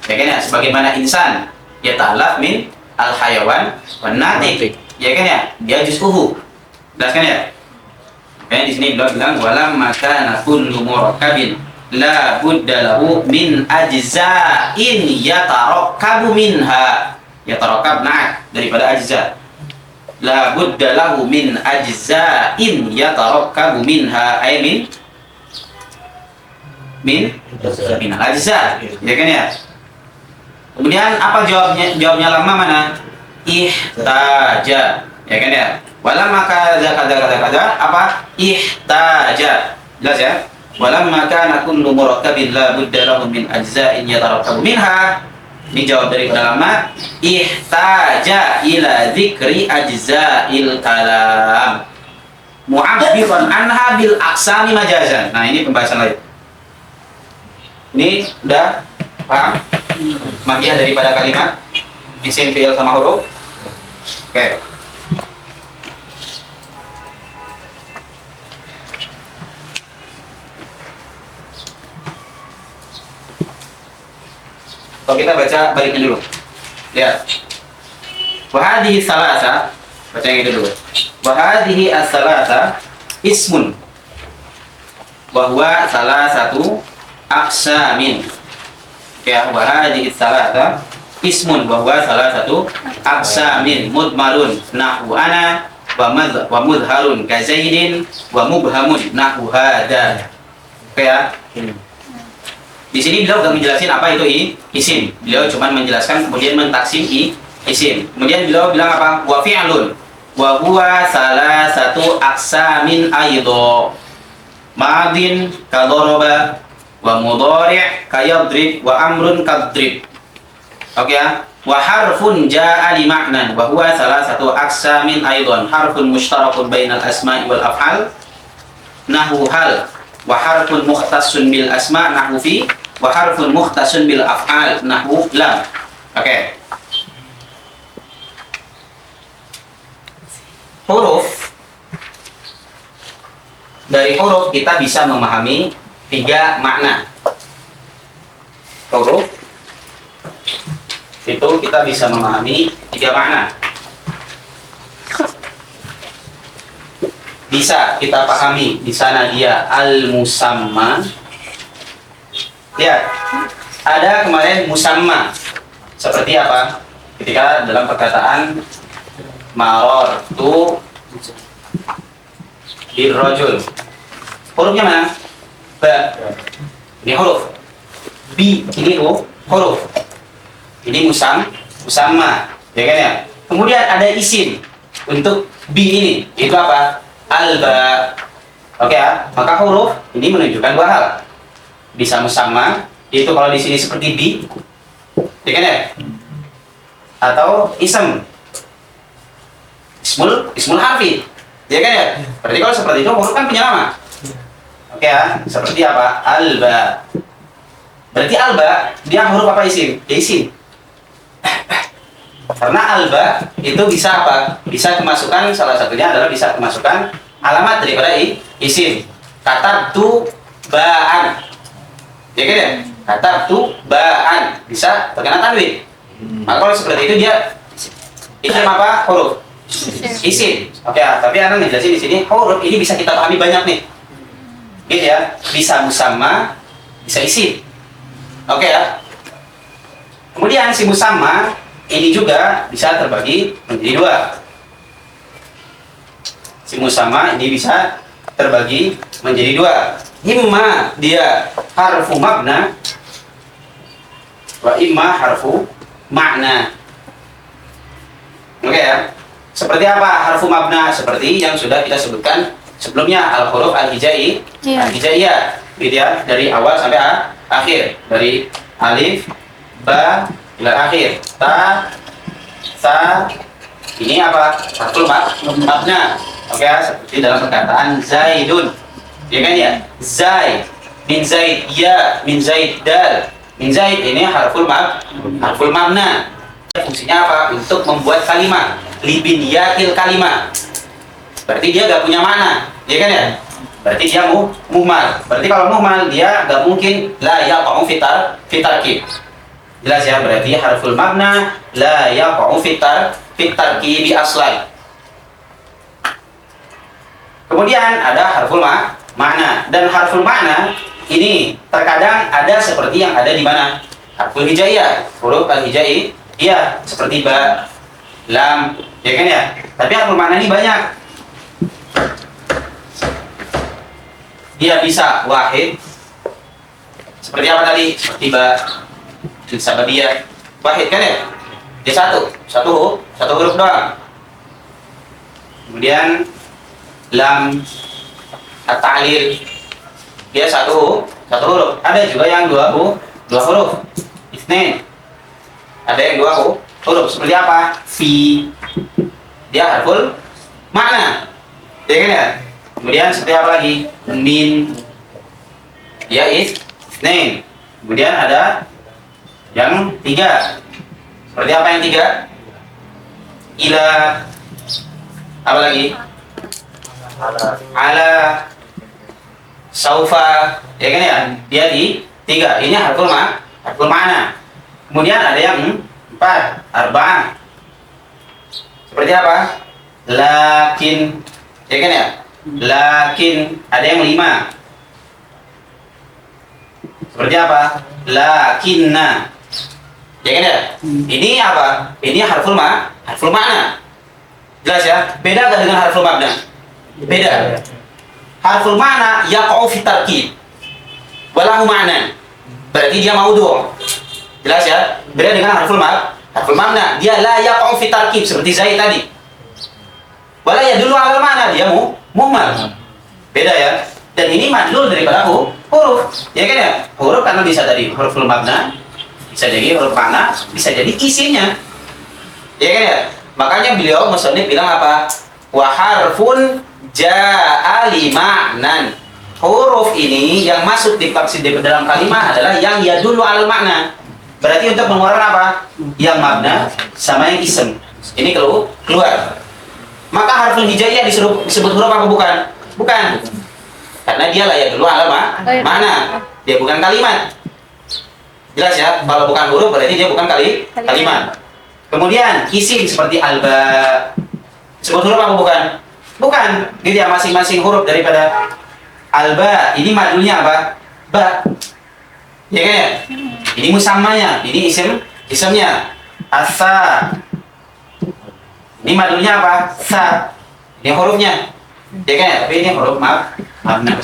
Ya kan ya? Sebagaimana insan yata'allaf min al-hayawan wan natik. Ya kan ya? Dia juz'uhu. Jelas kan ya? Kayak di sini beliau bilang walamma kana kullu murakkabin la budda lahu min ajza'in yatarakkabu minha. Yatarakkab na'at daripada ajza. la budda lahu min ajza'in yatarakkabu minha ay min ajza, ya kan ya. Kemudian apa jawabnya? Jawabnya lama mana? Ihtaja, ya kan ya. Walamma kada apa? Ihtaja. Jelas ya? Walamma kana kullu murakkabin la budda lahu min ajza'in yatarakkabu minha. Ini jawab dari ulama, ihtaja ila dzikri ajza'il kalam mu'abbiran anha bil aqsami majazan. Nah, ini pembahasan lain. Ini udah paham makian daripada kalimat isim, fi'il sama huruf. Oke. Kalau kita baca baliknya dulu. Lihat. Wa hadhihi thalatha, baca yang itu dulu. Wa hadhihi as-thalatha ismun wa huwa salah satu aqsamin. Ya, wa hadhihi thalatha ismun wa huwa salah satu aqsamin mudmarun nahwu ana wa mudharun ka zaidin wa mubhamun nahwu hada. Oke ya. Di sini beliau nggak menjelasin apa itu isim. Beliau cuma menjelaskan kemudian mentaksim isim. Kemudian beliau bilang apa? Wa fi'lun wa huwa salah satu aqsamin aidha. Madin ka daraba wa mudhari' ka yadrib wa amrun kadrib. Oke ya. Wa harfun jaa li ma'nan wa huwa salah satu aqsamin aidan. Harfun mushtarakun bainal asma'i wal af'al nahwu hal. Wa harfun mukhtassun bil asma nahwu fi wa harfun mukhtassun bil af'al nahwu lam. Oke. Huruf, dari huruf kita bisa memahami 3 makna. Huruf itu kita bisa memahami 3 makna. Bisa kita pahami di sana dia al-musamma. Lihat, ada kemarin musamma. Seperti apa? Ketika dalam perkataan marartu birrajul. Hurufnya mana? Ba. Ini huruf. Bi, ini huruf. Ini musamma, ya kan ya? Kemudian ada isim untuk bi ini. Itu apa? Alba. Oke ya, maka huruf ini menunjukkan 2 hal. Bisa musamma, itu kalau di sini seperti bi, ya kan ya? Atau ism, ismul harfi, ya kan ya? Berarti kalau seperti itu huruf kan punya nama. Oke ya, seperti apa? Alba. Berarti alba dia huruf apa isim? Ya isim. Karena alba itu bisa apa? Bisa kemasukan, salah satunya adalah bisa kemasukan alamat daripada isim. Katabtu ba'an. Ya kan ya? Katabtu ba'an bisa terkena tanwin. Maka kalau seperti itu dia isim apa? Huruf. Isim. Oke ya, tapi Anda ngejelasin di sini huruf ini bisa kita pahami banyak nih. Gitu ya. Bisa musamma, bisa isim. Oke ya. Kemudian si musamma ini juga bisa terbagi menjadi 2. Si musamma ini bisa terbagi menjadi 2. Imma dia harfu mabna wa imma harfu makna. Oke ya. Seperti apa harfu mabna? Seperti yang sudah kita sebutkan sebelumnya, al-huruf al-hijai, al-hijaiyah, gitu ya, dari awal sampai akhir, dari alif, ba, ila akhir, ta, sa, ini apa? Harful mabna. Oke ya, seperti dalam perkataan Zaidun, ya kan ya? Zaid, min Zaid, ya, min Zaid, dal, min Zaid ini harful mabna. Fungsinya apa? Untuk membuat kalimat, libin yakil kalimat. Berarti dia gak punya makna, ya kan ya? Berarti dia muhmal. Berarti kalau muhmal dia gak mungkin la yaqa'u fitarkib. Jelas ya, berarti harful mabna la yaqa'u fitarkibi aslai. Kemudian ada harful makna, dan harful makna ini terkadang ada seperti yang ada di mana? Harful hijaiyah, huruf al-hijaiyah, iya, seperti ba, lam, ya kan ya? Tapi harful makna ini banyak. Dia bisa wahid. Seperti apa tadi? Seperti ba, sababiyah. Wahid kan ya? Dia satu huruf doang. Kemudian lam, at-ta'lil, dia satu huruf. Ada juga yang dua huruf. Itsnain. Ada yang dua huruf. Seperti apa? Fi. Dia harful makna. Ya kan ya? Kemudian seperti apa lagi? Min. Dia itsnain. Kemudian ada yang tiga. Seperti apa yang tiga? Ila. Apa lagi? Ala. Saufa. Ya kan ya? Dia di tiga. Ini harful makna. Kemudian ada yang empat. Arba'ah. Seperti apa? Lakin. Ya kan ya? Lakin. Ada yang lima. Seperti apa? Lakinna. Ya kan ya? Ini apa? Ini harful makna. Jelas ya? Beda gak dengan harful mabna? Beda. Harful makna yaqa'u fi tarkib. Walahu ma'na. Berarti dia maudhu'. Jelas ya? Beda dengan harful mabna. Dia la yaqa'u fi tarkib seperti Zaid tadi. Wala yadullu 'ala ma'na, dia muhmal. Beda ya? Dan ini madlul daripada huruf. Ya kan ya? Huruf karena bisa tadi huruful mabna, bisa jadi huruf makna, bisa jadi isinya. Ya kan ya? Makanya beliau musannif bilang apa? Wa harfun ja'a li ma'nan. Huruf ini yang masuk di dalam kalimat adalah yang yadullu al makna. Berarti untuk mengeluarkan apa? Yang makna sama yang ism. Ini keluar. Maka harful hijaiyah disebut huruf apa bukan? Bukan. Karena dia lah yadullu al makna. Dia bukan kalimat. Jelas ya? Kalau bukan huruf berarti dia bukan kalimat. Kemudian isim seperti alba. Sebut huruf apa bukan? Bukan. Gitu ya, masing-masing huruf daripada alba. Ini madulnya apa? Ba. Ya kan ya? Ini musammanya, ini isimnya. Asa. Ini madulnya apa? Sa. Ini hurufnya. Ya kan ya? Tapi ini huruf mabna.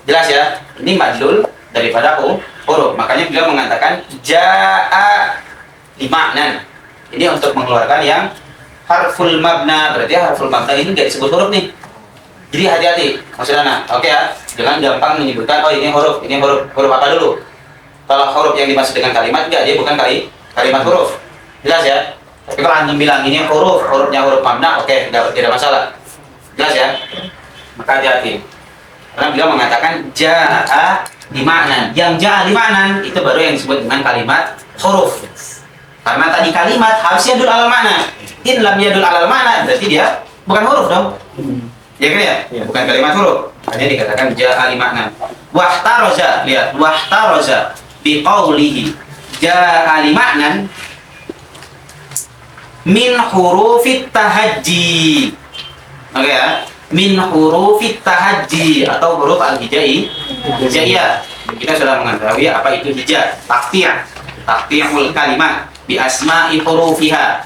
Jelas ya? Ini madul daripada huruf. Makanya beliau mengatakan ja'a li ma'nan. Ini untuk mengeluarkan yang harful mabna. Berarti harful mabna ini nggak disebut huruf nih. Jadi hati-hati, maksud anak. Oke ya, jangan gampang menyebutkan oh ini huruf apa dulu. Kalau huruf yang dimaksud dengan kalimat enggak, dia bukan kalimat huruf. Jelas ya? Tapi kalau antum bilang ini hurufnya huruf mabna, oke, tidak masalah. Jelas ya? Maka hati-hati. Karena beliau mengatakan ja'a li ma'nan. Yang ja'a li ma'nan itu baru yang disebut dengan kalimat huruf. Karena tadi kalimat harus yadul alal mana. In lam yadul alal mana berarti dia bukan huruf dong. Ya kan ya? Bukan kalimat huruf. Hanya dikatakan ja'a li ma'nan. Wahtaroza, lihat. Wahtaroza biqaulihi ja'a li ma'nan min hurufit tahajji. Oke ya? Min hurufit tahajji atau huruf al-hijaiyah. Kita sudah mengetahui apa itu hija. Taqti'ul kalimat bi asma'i hurufiha.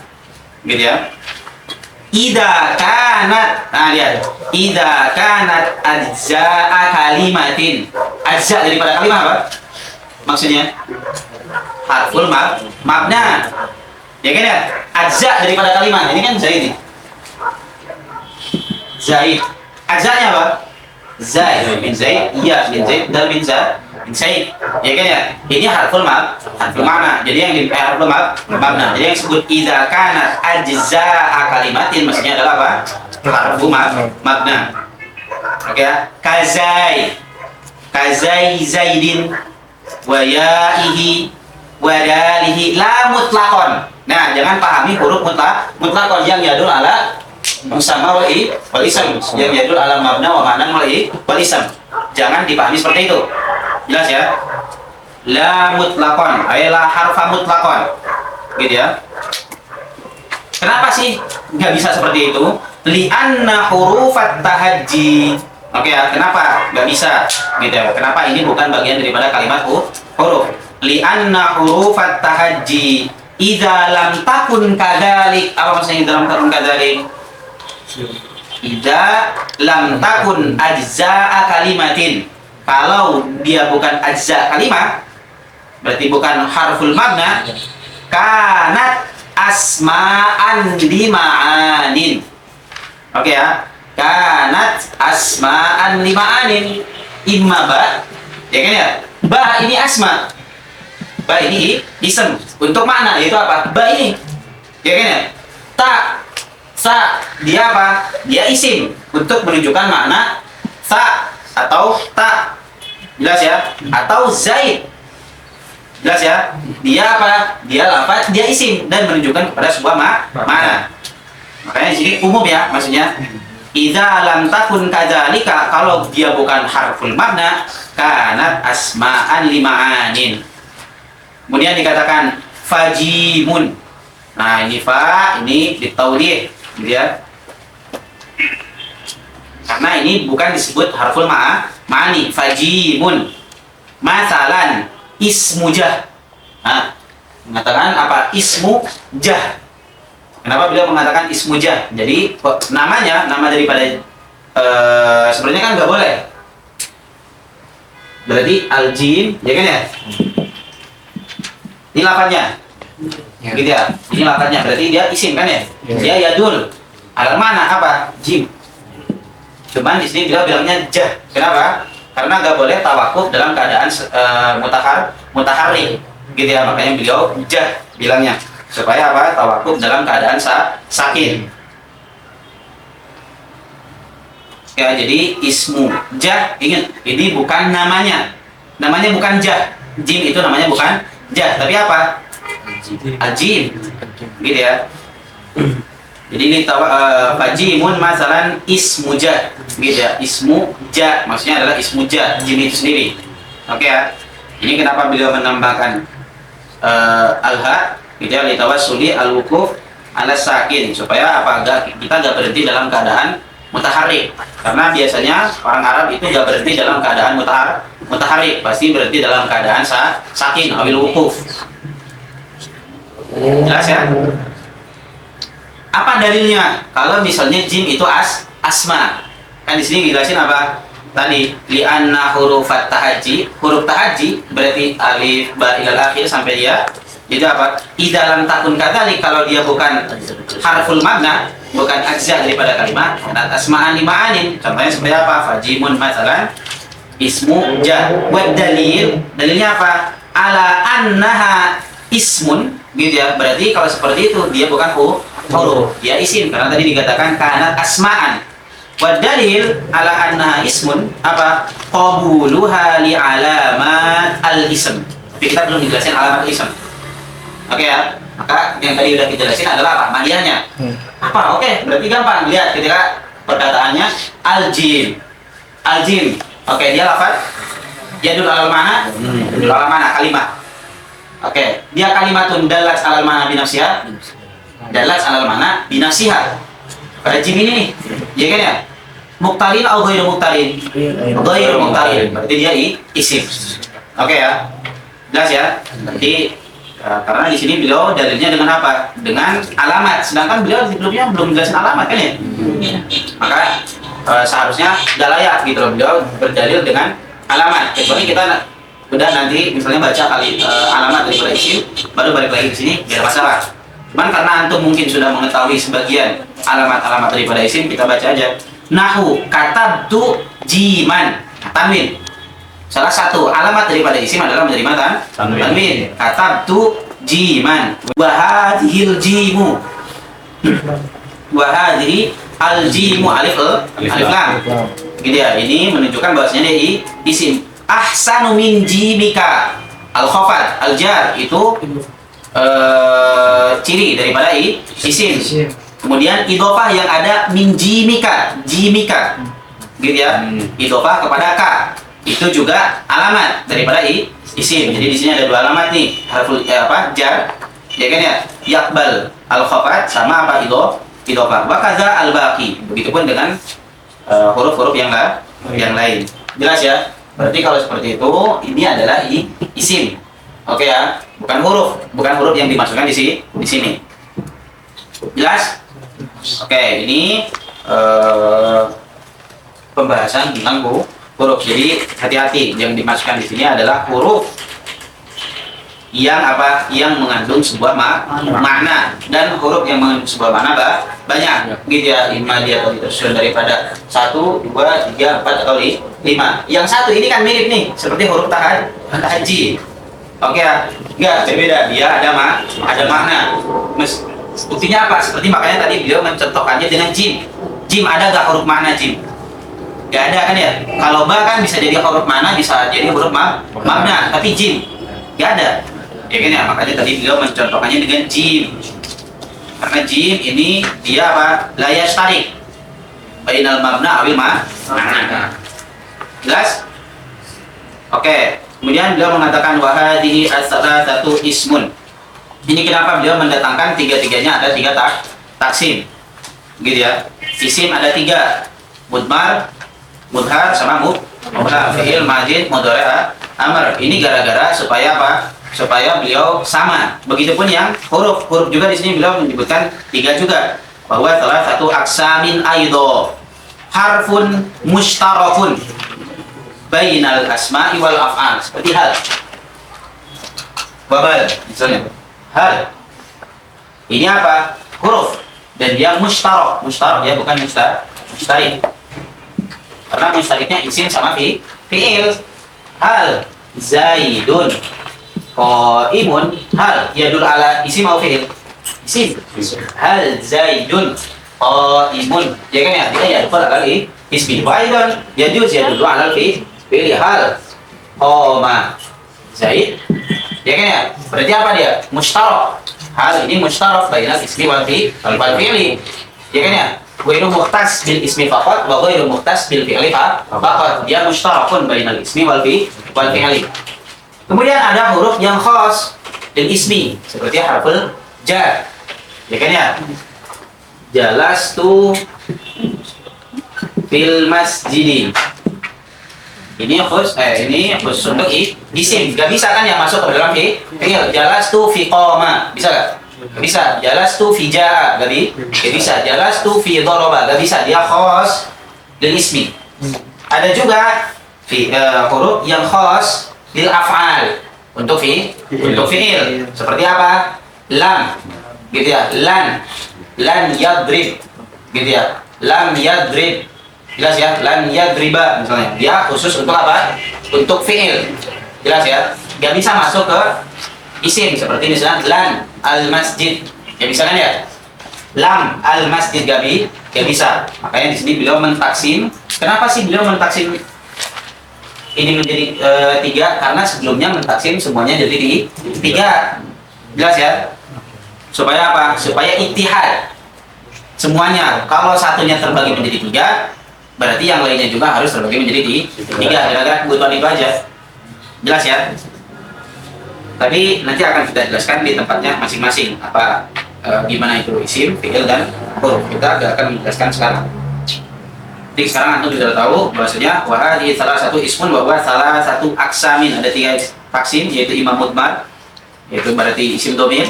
Gitu ya. Idza kanat, lihat. Idza kanat ajza'a kalimatin. Ajza daripada kalimat apa? Maksudnya harful mabna. Ya kan ya? Ajza daripada kalimat. Ini kan Zaid nih. Zaid. Ajzanya apa? Zaid min Zaid, iya min Zaid, dal min Zaid. Ya kan ya? Ini harful makna. Jadi yang di harful makna. Jadi yang disebut idza kanat ajza'a kalimatin maksudnya adalah apa? Harful makna. Oke ya? Kazai Zaidin wa ya'ihi wa dalihi la mutlaqon. Nah, jangan pahami huruf mutlaqon yang yadul ala musamma wal ism, yang yadul ala mabna wa ma'nan wal ism. Jangan dipahami seperti itu. Jelas ya? La mutlaqon, ay la harfa mutlaqon. Gitu ya. Kenapa sih nggak bisa seperti itu? Li'anna hurufat tahajji. Oke ya, kenapa nggak bisa? Gitu ya. Kenapa ini bukan bagian daripada kalimat huruf? Li'anna hurufat tahajji idza lam takun kadzalik. Apa maksudnya idza lam takun kadzalik? Idza lam takun ajza'a kalimatin. Kalau dia bukan ajza kalimat, berarti bukan harful mabna, kanat asma'an lima'anin. Oke ya. Kanat asma'an lima'anin. Imma ba, ya kan ya? Ba ini asma. Ba ini ism. Untuk makna yaitu apa? Ba ini. Ya kan ya? Ta, sa, dia apa? Dia isim untuk menunjukkan makna sa atau ta. Jelas ya? Atau zaid. Jelas ya? Dia apa? Dia lafaz, dia isim dan menunjukkan kepada sebuah makna. Makanya di sini umum ya, maksudnya idza lam takun kadzalika, kalau dia bukan harful mabna, kanat asma'an lima'anin. Kemudian dikatakan fajimun. Nah, ini fa, ini ditaudih, gitu ya. Karena ini bukan disebut harful ma'ani, fajimun. Masalan ismu jah. Nah, mengatakan apa? Ismu jah. Kenapa beliau mengatakan ismu jah? Jadi namanya, nama daripada sebenarnya kan nggak boleh. Berarti al-jim, ya kan ya? Ini lafadznya. Ya. Gitu ya. Ini lafadznya. Berarti dia isim kan ya? Ya. Dia yadul. Al mana apa? Jim. Cuman di sini beliau bilangnya jah. Kenapa? Karena nggak boleh tawakuf dalam keadaan mutaharrik. Gitu ya. Makanya beliau jah bilangnya. Supaya apa? Tawakuf dalam keadaan sakin. Ya, jadi ismu jah, ingat ini bukan namanya. Namanya bukan jah. Jim itu namanya bukan jah, tapi apa? Ajim. Gitu ya. Jadi ini fajimun masalan ismu jah. Gitu ya. Ismu jah maksudnya adalah ismu jah, jim itu sendiri. Oke ya. Ini kenapa beliau menambahkan al-ha, gitu ya, litawassuli al-wukuf ala sakin, supaya apa? Kita gak berhenti dalam keadaan mutaharrik. Karena biasanya orang Arab itu gak berhenti dalam keadaan mutaharrik, pasti berhenti dalam keadaan sakin awil wukuf. Jelas ya? Apa dalilnya? Kalau misalnya jim itu asma, kan di sini dijelasin apa? Tadi li'anna huruf tahaji berarti alif ba ilal akhir sampai dia. Jadi apa? Idza lam takun kadzalik, kalau dia bukan harful mabna, bukan ajza daripada kalimat, dan asma'an lima'anin. Contohnya seperti apa? Fajimun masalan ismu jah. Wa dalilnya apa? Ala annaha ismun, gitu ya. Berarti kalau seperti itu dia bukan huruf, dia isim, karena tadi dikatakan kanat asma'an. Wa dalil ala annaha ismun apa? Qabuluha li alamat al-ism. Tapi kita belum dijelasin alamat al-ism. Oke ya, maka yang tadi udah kita jelasin adalah apa? Mahiyahnya. Apa? Oke, berarti gampang. Lihat ketika perkataannya al-jim. Al-jim. Oke, dia lafaz yadul alal mana? Yadul alal mana kalimat. Oke, dia kalimatun dalat alal mana binafsiha. Dalat alal mana binafsiha. Pada jim ini nih, ya kan ya? Muktarin atau ghairu muktarin? Ghairu muktarin. Berarti dia isim. Oke ya. Jelas ya? Berarti karena di sini beliau dalilnya dengan apa? Dengan alamat. Sedangkan beliau sebelumnya belum jelasin alamat kan ya? Maka seharusnya tidak layak gitu loh beliau berdalil dengan alamat. Kecuali kita udah nanti misalnya baca kali alamat daripada isim, baru balik lagi ke sini, biar masalah. Cuman karena antum mungkin sudah mengetahui sebagian alamat-alamat daripada isim, kita baca aja. Nahu katabtu jiman, tanwin. Salah satu alamat daripada isim adalah menerima tanwin. Katabtu jiman. Wa hadhil jimu. Wa hadhi al jimu alif lam. Gitu ya. Ini menunjukkan bahwasanya dia isim. Ahsanu min jimika. Al khafat, al jar itu ciri daripada isim. Kemudian idhofah yang ada min jimika, gitu ya. Idhofah kepada ka itu juga alamat daripada isim. Jadi di sini ada dua alamat nih, harful jar, ya kan ya, yakbal al khafat sama apa idhofah. Wa kadza al baqi. Begitupun dengan huruf-huruf yang lain. Jelas ya? Berarti kalau seperti itu ini adalah isim. Oke ya, bukan huruf yang dimasukkan di sini. Jelas? Oke, ini pembahasan tentang huruf. Jadi hati-hati, yang dimasukkan di sini adalah huruf yang apa? Yang mengandung sebuah makna, dan huruf yang mengandung sebuah makna banyak. Gitu ya, lima dia tadi tersusun daripada 1, 2, 3, 4 atau 5. Yang satu ini kan mirip nih, seperti huruf tahaji. Oke ya, enggak berbeda. Dia ada makna. Buktinya apa? Seperti makanya tadi beliau mencontohkannya dengan jim. Jim ada gak huruf makna jim? Gak ada kan ya? Kalau ba kan bisa jadi huruf makna, bisa jadi huruf makna, tapi jim gak ada. Ya kan ya? Makanya tadi beliau mencontohkannya dengan jim. Karena jim ini dia apa? La yashtarik bainal mabna awil makna. Jelas? Oke. Kemudian beliau mengatakan wahadihi as-salasatu ismun. Ini kenapa beliau mendatangkan tiga-tiganya ada 3 taksim. Gitu ya. Isim ada 3. Mudmar, mudhar, sama mubham. Fi'il, madin, mudhari', amr. Ini gara-gara supaya apa? Supaya beliau sama. Begitupun yang huruf juga di sini beliau menyebutkan 3 juga. Bahwa salah satu aksamin aidho. Harfun mushtarakun bainal asma'i wal af'al. Seperti hal. Wabal misalnya. Hal. Ini apa? Huruf. Dan dia mushtarak. Mushtarak ya, bukan mushtarik. Karena mushtariknya isim sama fi'il. Hal Zaidun qaimun. Hal yadul ala isim atau fi'il? Isim. Hal Zaidun qaimun. Ya kan ya? Dia yadul ala ismi. Wa'idun yadul ala fi'il. Hal qama Zaid. Ya kan ya? Berarti apa dia? Mushtarak. Hal ini mushtarak bainal ismi wal fi'li. Ya kan ya? Ghairu mukhtas bil ismi faqat wa ghairu mukhtas bil fi'li faqat. Dia mushtarakun bainal ismi wal fi'li. Kemudian ada huruf yang khas bil ismi seperti harful jar. Ya kan ya? Jalastu fil masjidi. Ini khusus untuk isim. Gak bisa kan yang masuk ke dalam fi'il. Jalastu fi qoma. Bisa gak? Bisa. Jalastu fi ja'a. Gak bisa. Jalastu fi daraba. Gak bisa. Dia khas lil ismi. Ada juga huruf yang khas lil af'al. Untuk fi'il. Seperti apa? Lam. Gitu ya. Lan yadrib. Gitu ya. Lam yadrib. Jelas ya, lan yadriba misalnya. Dia khusus untuk apa? Untuk fi'il. Jelas ya. Gak bisa masuk ke isim seperti misalnya lan al masjid. Ya bisa kan ya? Lam al masjid gak bisa. Makanya di sini beliau mentaksim. Kenapa sih beliau mentaksim ini menjadi 3? Karena sebelumnya mentaksim semuanya jadi 3. Jelas ya? Supaya apa? Supaya ittihad. Semuanya. Kalau satunya terbagi menjadi 3, berarti yang lainnya juga harus terbagi menjadi 3. Kira-kira kebutuhan itu aja. Jelas ya? Tapi nanti akan kita jelaskan di tempatnya masing-masing apa gimana itu isim, fi'il dan huruf. Kita gak akan menjelaskan sekarang. Jadi sekarang antum sudah tahu bahwasanya wahadi salah satu ismun bahwa salah satu aksamin ada 3 taksim yaitu imam mudmar, yaitu berarti isim domir,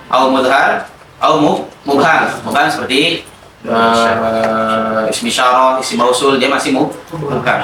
au mudhar, au mubham. Mubham seperti ismi syarah, ismi mausul, dia masih bukan.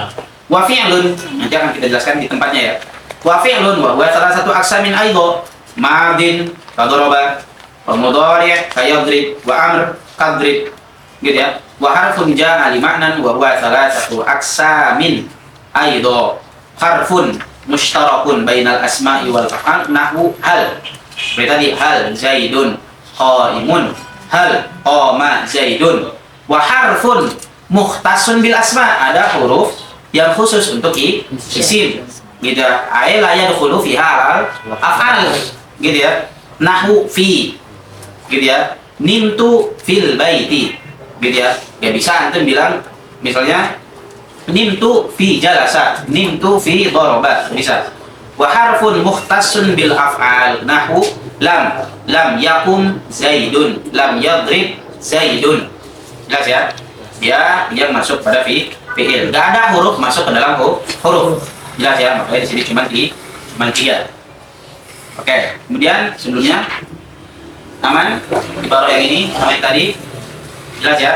Wa fi'lun, nanti akan kita jelaskan di tempatnya ya. Wa fi'lun wa salah satu aksamin aidho madin kadaraba wa mudhari' kayadrib wa amr kadrib. Gitu ya. Wa harfun ja'a li ma'nan wa huwa salah satu aksamin aidho harfun mushtarakun bainal asma'i wal af'al nahwu hal. Seperti tadi hal Zaidun qaimun. Hal qama Zaidun. Wa harfun mukhtasun bil asma. Ada huruf yang khusus untuk isim. Gitu ya. Ay la yadkhulu fiha af'al. Gitu ya. Nahwu fi. Gitu ya. Nimtu fil baiti. Gitu ya. Ya bisa antum bilang misalnya nimtu fi jalasa, nimtu fi daraba. Bisa. Wa harfun mukhtasun bil af'al. Nahwu lam yakum Zaidun, lam yadrib Zaidun. Jelas ya? Dia masuk pada fi'il. Gak ada huruf masuk ke dalam huruf. Jelas ya? Makanya di sini cuma 3. Oke. Kemudian sebelumnya aman? Ibarat yang ini sama yang tadi. Jelas ya?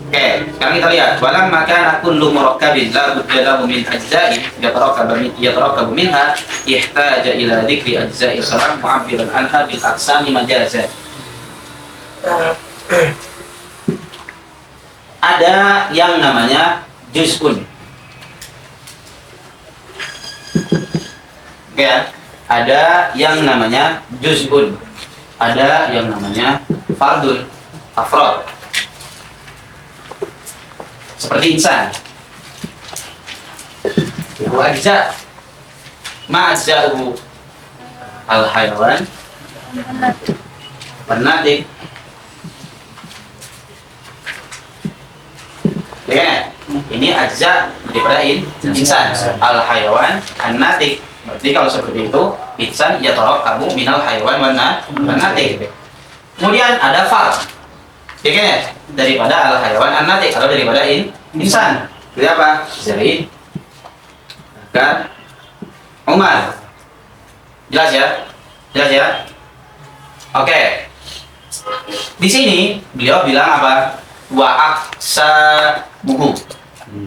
Oke, sekarang kita lihat. Walam maka kullu murakkabin la budda lahu min ajza'in yatarakabu minha ihtaja ila dzikri ajza'il kalam mu'abbiran anha bil aqsami majazan. Ada yang namanya juz'un. Oke, ada yang namanya juz'un. Ada yang namanya fardun, afrod. Seperti insan. Wa ajza ma'ajza'uhu al-hayawan wan natik. Ya, ini ajza daripada insan, al-hayawan, an-natik. Berarti kalau seperti itu, insan yatarakabu minal hayawan wan natik. Kemudian ada far. Ya kan ya? Daripada al-hayawan an-natik atau daripada insan. Jadi apa? Zaid, Bakar, Umar. Jelas ya? Jelas ya? Oke. Di sini beliau bilang apa? Wa aqsamuhu.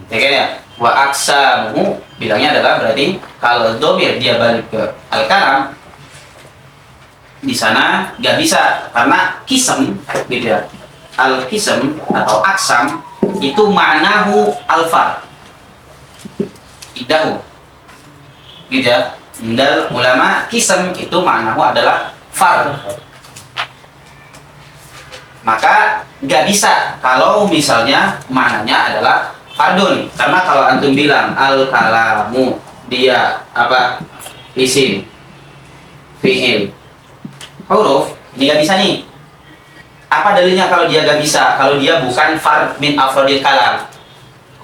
Ya kan ya? Wa aqsamuhu bilangnya adalah berarti kalau domir dia balik ke al-kalam di sana nggak bisa karena kisem gitu ya. Al-kism atau aksam itu ma'nahu al-far idahu gitu ya. Indal ulama kism itu ma'nahu adalah far. Maka nggak bisa kalau misalnya maknanya adalah fardun, karena kalau antum bilang al-kalamu dia apa isim fi'il huruf, ini nggak bisa nih. Apa dalilnya kalau dia gak bisa? Kalau dia bukan fard min afrodil kalam,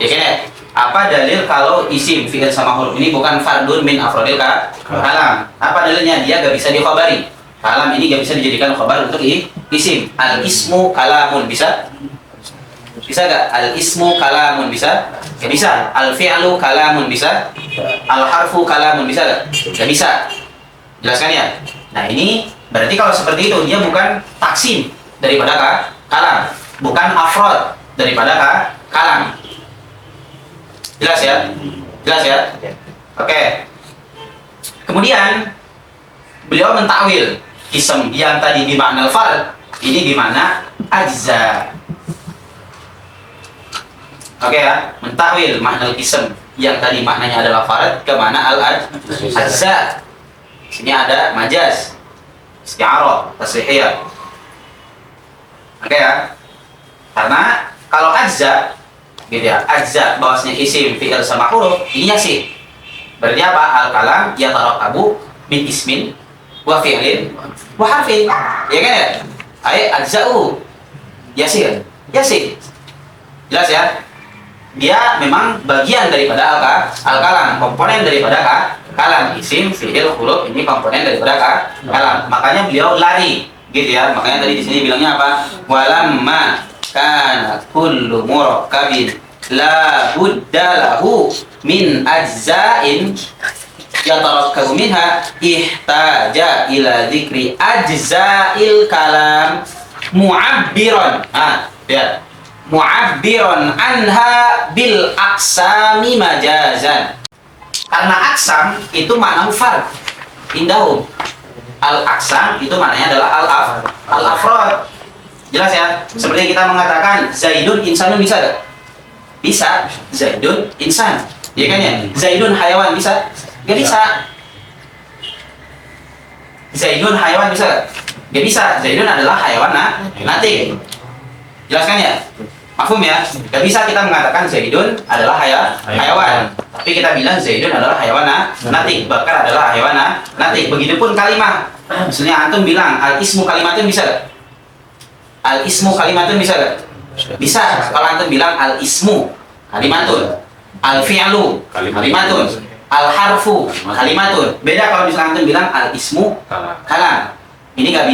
ya kan ya? Apa dalil kalau isim fi'il sama huruf ini bukan fardun min afrodil kalam? Apa dalilnya? Dia gak bisa dikhabari. Kalam ini gak bisa dijadikan khabar untuk isim. Al ismu kalamun bisa? Bisa gak? Al ismu kalamun bisa? Gak bisa. Al fi'lu kalamun bisa? Al harfu kalamun bisa gak? Gak bisa. Jelaskan ya. Nah ini berarti kalau seperti itu dia bukan taksim daripada kalam, bukan afrod daripada kalam. Jelas ya? Jelas ya? Oke. Kemudian beliau mentakwil kism yang tadi bimakna al-fard, ini bimakna ajza. Oke ya, mentakwil makna kism yang tadi maknanya adalah fard ke mana al-ajza. Sini ada majaz, isti'arah, tasrihiyah. Oke ya, karena kalau ajza gitu ya, ajza bahwasanya isim fi'il sama huruf ini yasir. Berarti apa? Al-kalam yatarakabu min ismin wa fi'lin wa harfin. Ya kan ya? Ay ajza'u yasir. Yasir. Jelas ya? Dia memang bagian daripada al-kalam, komponen daripada kalam. Isim, fi'il, huruf ini komponen daripada kalam. Makanya beliau lari gitu ya. Makanya tadi di sini bilangnya apa? Walamma kana kullu murakkabin la budda lahu min ajza'in yatarakkabu minha ihtaja ila dzikri ajza'il kalam mu'abbiran. Ya. Mu'abbiran anha bil aqsami majazan. Karena aksam itu makna fard indahum. Al-aqsam itu maknanya adalah al-afrod. Jelas ya? Seperti kita mengatakan Zaidun insanun bisa gak? Bisa. Zaidun insan. Ya kan ya? Zaidun hayawan bisa? Gak bisa. Zaidun hayawan bisa gak? Gak bisa. Zaidun adalah hayawan natik. Jelaskan ya? Mafhum ya? Gak bisa kita mengatakan Zaidun adalah hayawan. Tapi kita bilang Zaidun adalah hayawan natik. Bakar adalah hayawan natik. Begitupun kalimat. Misalnya antum bilang al-ismu kalimatun bisa gak? Al-ismu kalimatun bisa gak? Bisa. Kalau antum bilang al-ismu kalimatun, al-fi'lu kalimatun, al-harfu kalimatun. Beda kalau misalnya antum bilang al-ismu kalam. Ini gak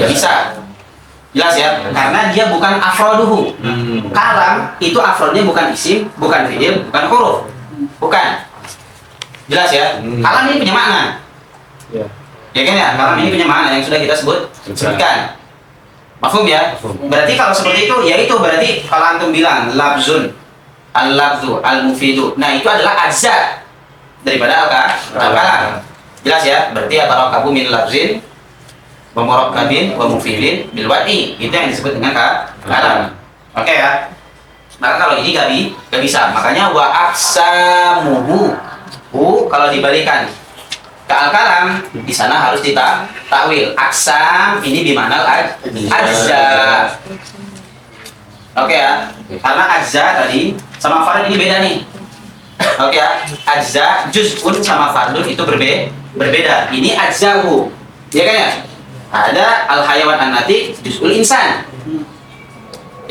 bisa. Jelas ya? Karena dia bukan afroduhu. Kalam itu afrodnya bukan isim, bukan fi'il, bukan huruf. Bukan. Jelas ya? Kalam ini punya makna. Ya kan ya? Kalam ini punya makna yang sudah kita sebutkan. Mafhum ya? Berarti kalau seperti itu, ya itu berarti kalau antum bilang labzun, al-labzu, al-mufidu. Nah, itu adalah ajza daripada al-kalam. Jelas ya? Berarti atarakabu min labzin wa murakkabin wa mufidin bil wadi. Itu yang disebut dengan kalam. Oke ya? Maka kalau ini gak bisa. Makanya wa aqsamuhu. Kalau dibalikan ke al-kalam, di sana harus ditakwil. Aksam ini bimanal ajza. Oke ya. Karena ajza tadi sama fard ini beda nih. Oke ya. Ajza juz'un sama fardun itu berbeda. Ini ajza'u. Ya kan ya? Ada al-hayawan an-natiq juz'ul insan.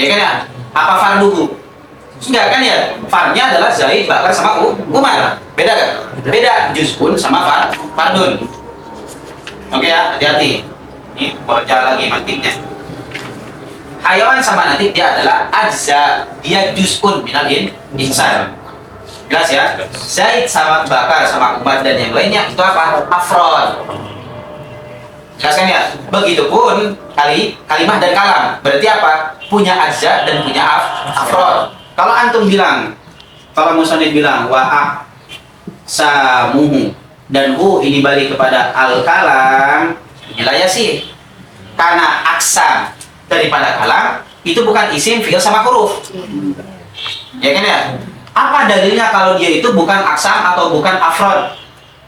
Ya kan ya? Apa farduhu? Enggak kan ya? Farnya adalah Zaid, Bakar sama Umar. Beda kan? Beda juz'un sama fardun. Oke ya, hati-hati. Ini kerja lagi mantiknya. Hayawan sama nanti dia adalah ajza, dia juz'un minal insan. Jelas ya? Zaid sama Bakar sama Umar dan yang lainnya itu apa? Afrod. Jelas kan ya? Begitupun kalimah dan kalam. Berarti apa? Punya ajza dan punya afrod. Kalau antum bilang, kalau musannif bilang wa samuhu dan ini balik kepada al-kalam, inilah ya sih. Karena aksam daripada kalam itu bukan isim, fi'il sama huruf. Ya kan ya? Apa dalilnya kalau dia itu bukan aksam atau bukan afrod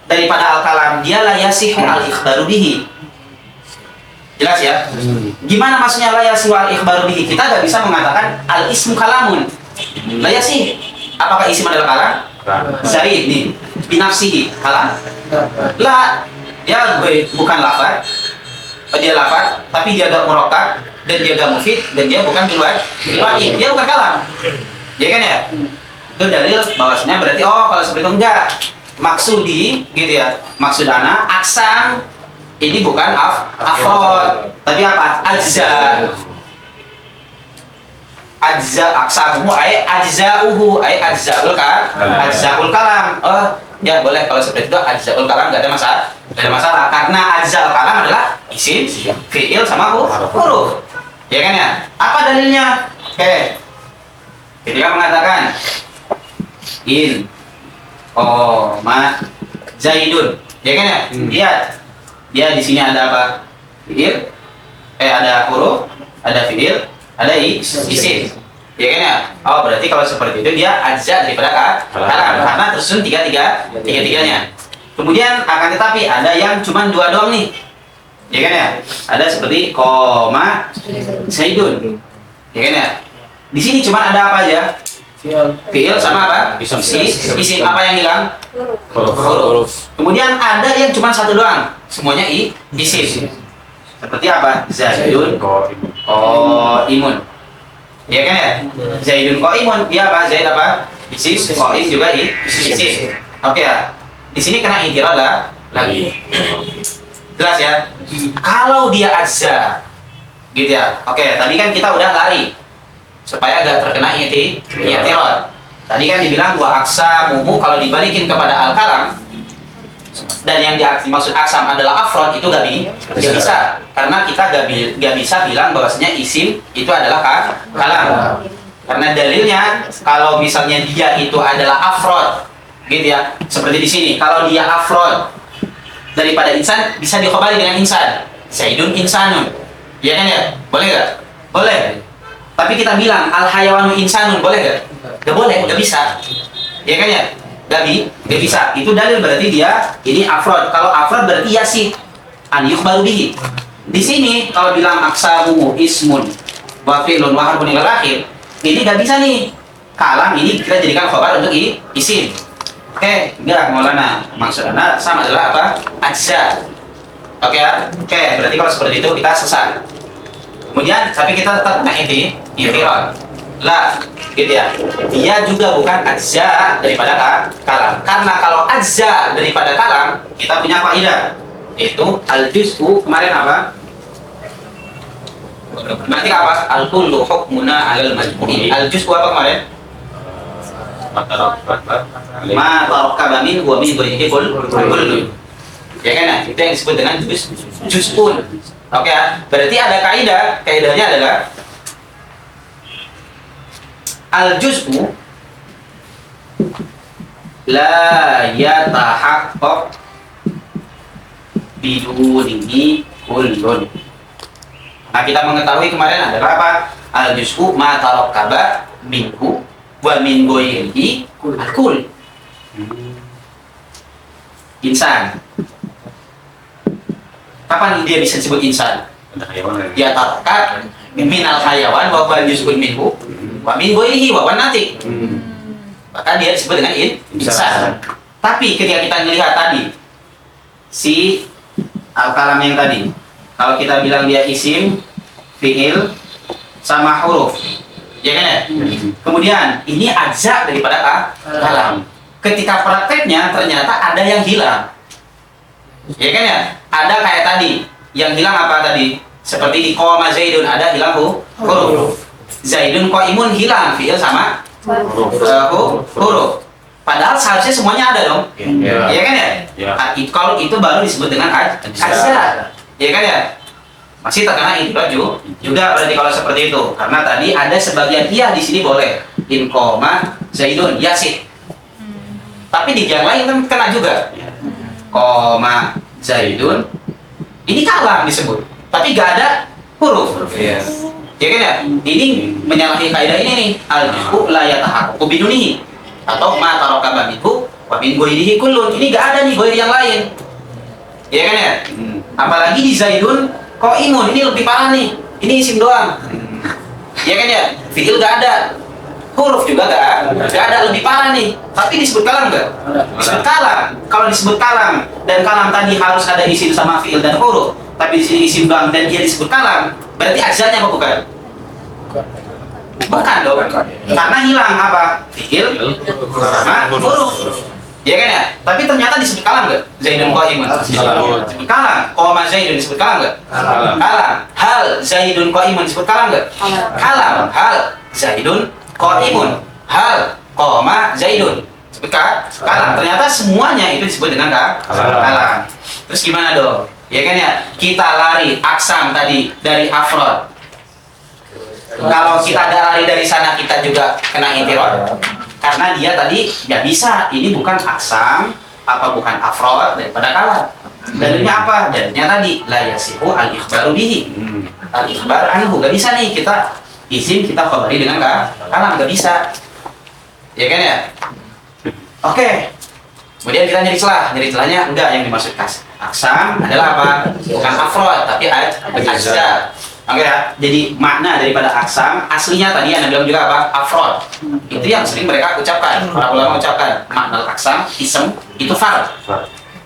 daripada al-kalam? Dia la yasihu al-ikhbaru bihi. Jelas ya? Gimana maksudnya la yasihu al-ikhbaru bihi? Kita gak bisa mengatakan al-ismu kalamun. Lah ya sih, apakah isim adalah kalam? Zaid nih, binafsihi kalam? Lah, dia bukan lafaz, dia lafaz, tapi dia gak murakkab dan dia gak mufid dan dia bukan keluar, dia bukan kalam, ya kan ya? Itu dalil bahwasanya berarti kalau seperti itu enggak maksudi, gitu ya? Maksud ana aksam ini bukan afrod, tapi apa? Ajza aksamuhu ay ajza'uhu ay ajza'ul kalam. Oh, ya boleh kalau seperti itu ajza'ul kalam enggak ada masalah. Enggak ada masalah karena ajza'ul kalam adalah isim, fi'il sama huruf. Ya kan ya? Apa dalilnya? Oke. Ketika mengatakan in Zaidun. Ya kan ya? Lihat. Dia di sini ada apa? Fi'il. Ada huruf, ada fi'il, ada isim. Ya kan ya? Oh, berarti kalau seperti itu dia ajza daripada kalam karena tersusun tiga-tiganya. Kemudian akan tetapi ada yang cuma dua doang nih. Ya kan ya? Ada seperti koma Zaidun. Ya kan ya? Di sini cuma ada apa aja? Fi'il sama apa? Isim. Apa yang hilang? Huruf. Kemudian ada yang cuma satu doang. Semuanya isim. Seperti apa? Zaidun qaimun. Ya kan ya? Zaidun qaimun. Dia apa? Zaid apa? Isim. Qaim juga isim. Oke ya. Di sini kena intiral lagi. Jelas ya? Kalau dia ajza gitu ya. Oke, tadi kan kita udah lari supaya agak terkena i'tirad. Tadi kan dibilang wa aqsamuhu kalau dibalikin kepada al-kalam dan yang dimaksud aksam adalah afrod itu gak bisa karena kita gak bisa bilang bahwasanya isim itu adalah kalam karena dalilnya kalau misalnya dia itu adalah afrod gitu ya, seperti di sini kalau dia afrod daripada insan bisa dikhabari dengan insan, Zaidun insanun, ya kan ya? Boleh gak? Boleh. Tapi kita bilang al hayawanu insanun, boleh gak? Gak boleh, gak bisa, ya kan ya? Gak bisa. Itu dalil berarti dia ini afrod. Kalau afrod berarti ya sih an yukhbaru bihi. Di sini kalau bilang aksamu ismun wa fi'lun wa harfun ila akhir, ini gak bisa nih. Kalam ini kita jadikan khabar untuk isim. Oke, enggak Maulana. Maksudnya sama adalah apa? Ajza. Oke ya? Oke, berarti kalau seperti itu kita sesat. Kemudian tapi kita tetap kena i'tirad. Lah, gitu ya. Dia juga bukan ajza daripada kalam. Karena kalau ajza daripada kalam, kita punya kaidah. Itu al-juz'u kemarin apa? Berarti apa? Al-kullu hukmuna 'alal majmu'i. Al-juz'u apa kemarin? Ma tarakkaba min wa min ghairihi kullu. Ya kan? Itu yang disebut dengan juz'un. Oke ya, berarti ada kaidah. Kaidahnya adalah al-juz'u la yatahaqqaq bidunihi kullun. Nah, kita mengetahui kemarin adalah apa? Al-juz'u ma tarakkaba minhu wa min ghairihi al-kull. Insan. Kapan dia bisa disebut insan? Ya tarakkab min al-hayawan wa huwa juz'un minhu wa min ghairihi wa huwa natik. Maka dia disebut dengan insan. Tapi ketika kita melihat tadi si al-kalam yang tadi, kalau kita bilang dia isim, fi'il, sama huruf, ya kan ya? Kemudian ini ajza daripada kalam. Ketika prakteknya ternyata ada yang hilang, ya kan ya? Ada kayak tadi, yang hilang apa tadi? Seperti di qoma Zaidun ada hilang huruf. Zaidun qaimun hilang fi'il sama huruf. Padahal seharusnya semuanya ada dong. Iya kan ya? Kalau itu baru disebut dengan ajza. Iya kan ya? Masih terkena idraju juga berarti kalau seperti itu. Karena tadi ada sebagian iya di sini boleh. In koma Zaidun yasid. Tapi di yang lain kan kena juga. Koma Zaidun ini kalam disebut. Tapi gak ada huruf. Iya kan ya? Ini menyalahi kaidah ini nih. Al-juz'u la yatahaqqaqu bidunihi. Atau ma tarakaba minhu wa min ghairihi kullun. Ini gak ada nih ghairi yang lain. Iya kan ya? Apalagi di Zaidun qaimun, ini lebih parah nih. Ini isim doang. Iya kan ya? Fi'il gak ada. Huruf juga gak ada, lebih parah nih. Tapi disebut kalam gak? Disebut kalam. Kalau disebut kalam dan kalam tadi harus ada isim sama fi'il dan huruf, tapi di sini isim doang dan dia disebut kalam, berarti ajzanya apa bukan? Bukan dong, karena hilang apa? Fi'il sama huruf. Ya kan ya? Tapi ternyata disebut kalam nggak? Zaidun qaimun. Disebut kalam. Qoma Zaidun disebut kalam nggak? Kalam. Hal Zaidun qaimun disebut kalam nggak? Kalam. Hal Zaidun qaimun. Hal qoma Zaidun disebut kalam. Ternyata semuanya itu disebut dengan kalam. Terus gimana dong? Ya kan ya? Kita lari aksam tadi dari afrod. Kalau kita ada lari dari sana kita juga kena intirod. Karena dia tadi nggak bisa, ini bukan aksam, apa bukan afrod daripada kalam. Dalilnya apa? Dalilnya tadi la yasihu al-ikhbaru bihi. Al-ikhbar anhu, nggak bisa nih kita isim kita khabari dengan kalam, nggak bisa. Ya kan ya? Oke. Kemudian kita nyari celah, celahnya enggak, yang dimaksud aksam adalah apa? Bukan afrod tapi ajza. Oke ya, jadi makna daripada aksam aslinya tadi yang bilang juga apa? Afrod. Itu yang sering mereka ucapkan, para ulama ucapkan. Makna aksam, ism itu fard.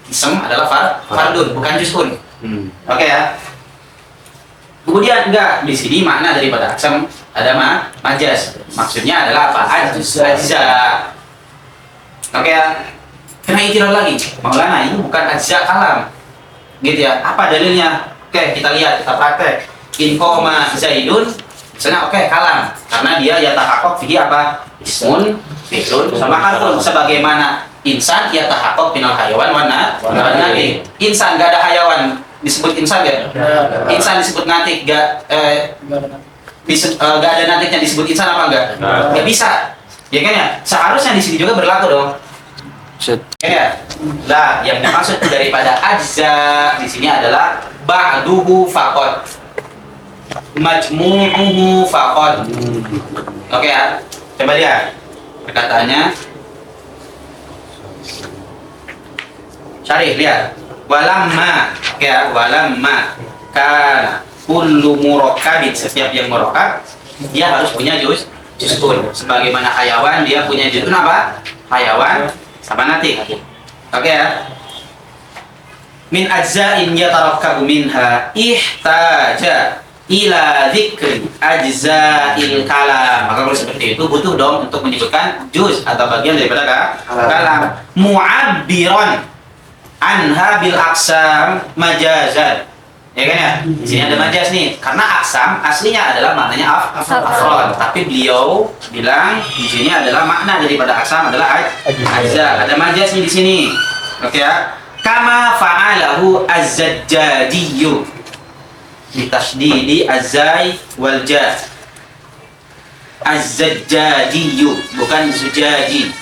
Ism adalah fardun, bukan juz'un. Oke ya. Kemudian enggak, di sini makna daripada aksam ada majaz. Maksudnya adalah apa? Ajza. Oke ya. Kena itirad lagi. Maulana ini bukan ajza kalam. Gitu ya. Apa dalilnya? Oke, kita lihat, kita praktek. In koma Zaidun, misalnya oke, kalam, karena dia yatahaqqaq fihi apa? Ismun, fi'lun, sama harfun. Sebagaimana insan yatahaqqaq minal hayawan wa natik. Insan gak ada hayawan disebut insan gak? Insan disebut natik gak? Gak ada natiknya disebut insan apa enggak? Gak bisa. Ya kan ya? Seharusnya di sini juga berlaku dong. Ya, lah yang dimaksud daripada ajza di sini adalah ba'duhu faqad. Majmu'uhu faqad. Oke ya. Coba lihat perkataannya. Syarih lihat. Walamma. Oke ya, walamma kana kullu murakkabin, setiap yang murakkab dia harus punya juz'un. Sebagaimana hayawan dia punya juz'un apa? Hayawan sama natik. Oke ya. Min ajza'in yatarakkabu minha ihtaja ila dzikri ajza'il kalam. Maka kalau seperti itu butuh dong untuk menyebutkan juz atau bagian daripada kalam. Mu'abbiran anha bil aqsam majazan. Ya kan ya? Di sini ada majaz nih. Karena aqsam aslinya adalah maknanya afrod, tapi beliau bilang di sini adalah makna daripada aqsam adalah ajza. Ada majaz nih di sini. Oke ya. Kama fa'alahu az-Zajjajiyyu. bitasydidi az-zai wal ja. Az-zajjaji, bukan zujaji,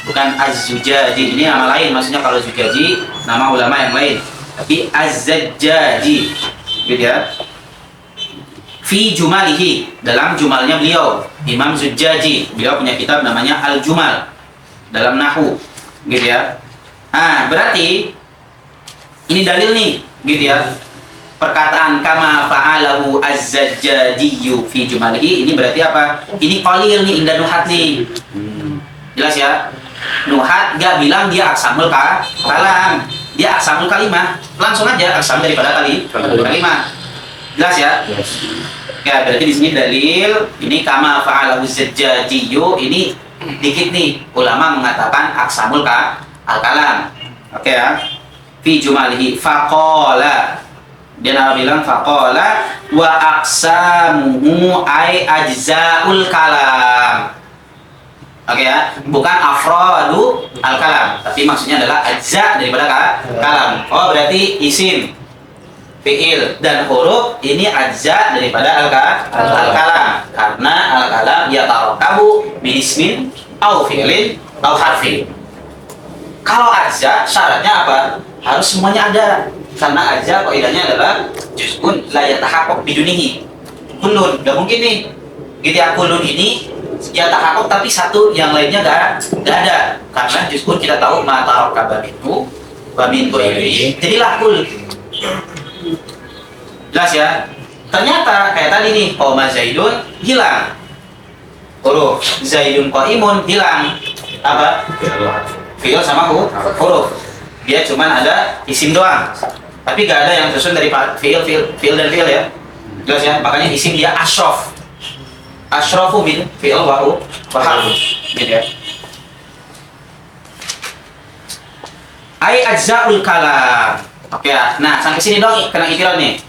bukan az-zujaji. Ini nama lain, maksudnya kalau zujaji nama ulama yang lain, tapi az-zajjaji, gitu ya. Fi jumalihi, dalam jumalnya beliau Imam Zujjaji, beliau punya kitab namanya Al-Jumal dalam nahwu, gitu ya. Nah, berarti ini dalil nih, gitu ya. Perkataan kama fa'alahu az-zajjajiyyu fi jumalihi, ini berarti apa? Ini qalil nih, indah Nuhat nih. Jelas ya? Nuhat gak bilang dia aksamul kalam, dia aksamul kalimah. Langsung aja aksam daripada kalimah. Jelas ya? Ya, berarti di sini dalil ini kama fa'alahu az-zajjajiyyu, ini dikit nih ulama mengatakan aksamul al-kalam. Oke ya. Fi jumalihi faqala, dia bilang faqala wa aqsamuhu ay ajza'ul kalam. Oke ya, bukan afradu al-kalam, tapi maksudnya adalah ajza daripada kalam. Oh, berarti isim, fi'il dan huruf ini ajza daripada al-kalam, karena al-kalam yatarakabu min ismin au fi'lin au harfin. Kalau ajza syaratnya apa? Harus semuanya ada. Karena ajza kaidahnya adalah juz'un la yatahaqqaq bidunihi. Kullun, enggak mungkin nih. Gitu ya, kullun ini yatahaqqaq tapi satu yang lainnya enggak ada. Karena juz'un kita tahu ma tarakaba minhu wa min ghairihi. Jadilah kul. Jelas ya? Ternyata kayak tadi nih, qoma zaidun hilang. Huruf zaidun qaimun hilang. Apa? Fi'il sama huruf. Dia cuman ada isim doang. Tapi gak ada yang tersusun dari fi'il dan fi'il ya. Jelas ya? Makanya isim dia asyraf. Asyrafu min fi'il wa harf. Gitu ya. Ai ajza'ul kalam. Oke ya. Nah, sampai sini dong kena itirad nih.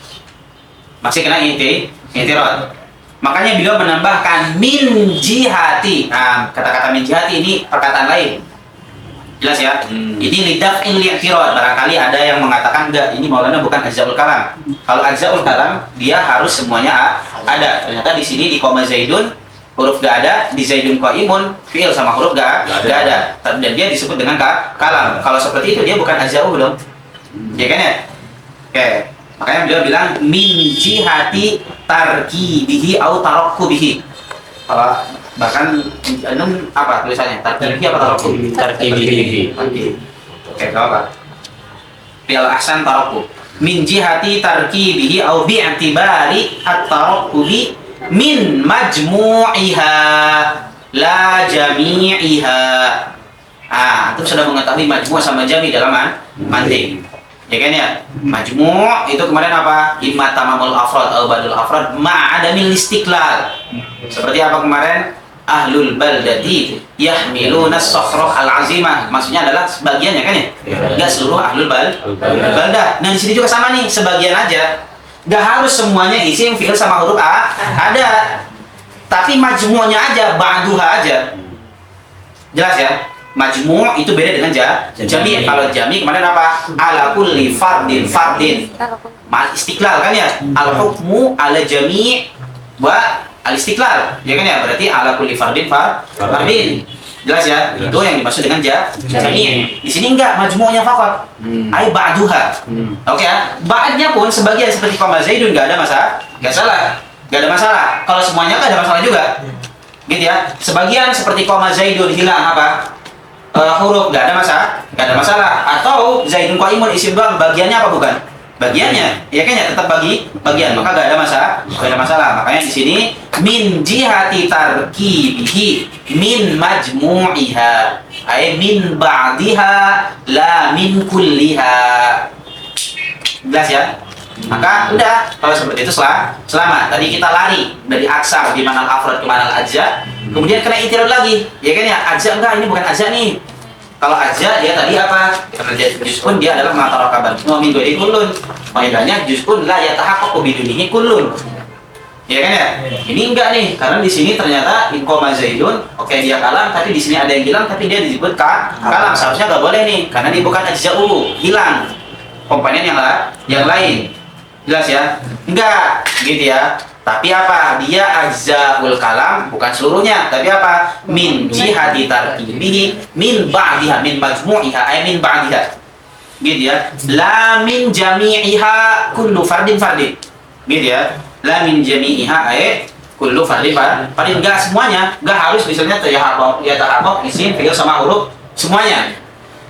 Masih kena itirad. Makanya beliau menambahkan min jihati. Nah, kata-kata min jihati ini perkataan lain. Jelas ya? Ini lidaf'il li'tirad. Barangkali ada yang mengatakan enggak, ini Maulana bukan ajza'ul kalam. Kalau ajza'ul kalam dia harus semuanya ada. Ternyata di sini di koma zaidun huruf gak ada, di zaidun qaimun fi'il sama huruf gak ada. Dan dia disebut dengan kalam. Kalau seperti itu dia bukan ajza'u belum? Ya kan ya? Oke. Makanya beliau bilang min jihati tarkibihi au tarakkubihi. Kalau bahkan apa tulisannya? Tarkibihi apa tarakku? Tarkibihi. Oke, apa? Bil ahsan tarakku. Min jihati tarkibihi au bi'tibari at-tarakkubi min majmu'iha la jami'iha. Itu sudah mengetahui majmu' sama jami dalam mantik. Ya kan ya? Majmu' itu kemarin apa? Imma tamamul afrad atau badul afrad ma'adamil istiqlal. Seperti apa kemarin? Ahlul baldati yahmiluna as-sakhrah al-azimah. Maksudnya adalah sebagiannya kan ya? Enggak seluruh ahlul baldah. Nah, di sini juga sama nih, sebagian aja. Enggak harus semuanya isim, fi'il sama huruf ada. Tapi majmu'nya aja, ba'duha aja. Jelas ya? Majmu' itu beda dengan jami'. Kalau jami' kemarin apa? Ala kulli fardin. Mal istiqlal kan ya? Al hukmu ala jami' wa al istiqlal. Ya kan ya? Berarti ala kulli fardin. Jelas ya? Itu yang dimaksud dengan jami'. Di sini enggak, majmu'nya faqat. Ai ba'duha. Oke ya? Ba'dnya pun sebagian seperti qama zaidun enggak ada masalah. Enggak ada masalah. Kalau semuanya enggak ada masalah juga. Gitu ya? Sebagian seperti qama zaidun hilang apa? Huruf nggak ada masalah. Atau zaidun qaimun isim doang, bagiannya apa bukan? Bagiannya, ya kan ya, tetap bagian, maka nggak ada masalah. Makanya di sini min jihati tarkibihi min majmu'iha, ay min ba'diha la min kulliha. Jelas ya? Maka udah, kalau seperti itu selamat. Tadi kita lari dari aksar di mana al-afrad ke mana al-ajza, kemudian kena itirad lagi. Ya kan ya, ajza enggak, ini bukan ajza nih. Kalau ajza dia tadi apa? Karena dia juz'un, dia adalah matarakaban. Wa min ghairi kullun. Makanya juz'un la yatahaqqaqu bidunihi kullun. Ya kan ya? Ini enggak nih, karena di sini ternyata in qoma zaidun, oke dia kalam, tapi di sini ada yang hilang, tapi dia disebut kalam. Seharusnya enggak boleh nih, karena dia bukan ajza'u, hilang komponen yang lain. Jelas ya? Enggak, gitu ya. Tapi apa? Dia ajzaul kalam bukan seluruhnya, tapi apa? Min jihati tarkibihi min ba'diha min majmu'iha ay min ba'diha. Gitu ya. La min jami'iha kullu fardin fardin. Gitu ya. La min jami'iha ay kullu fardin fardin. Enggak semuanya, enggak harus misalnya ya tahabok isim fi'il sama huruf semuanya.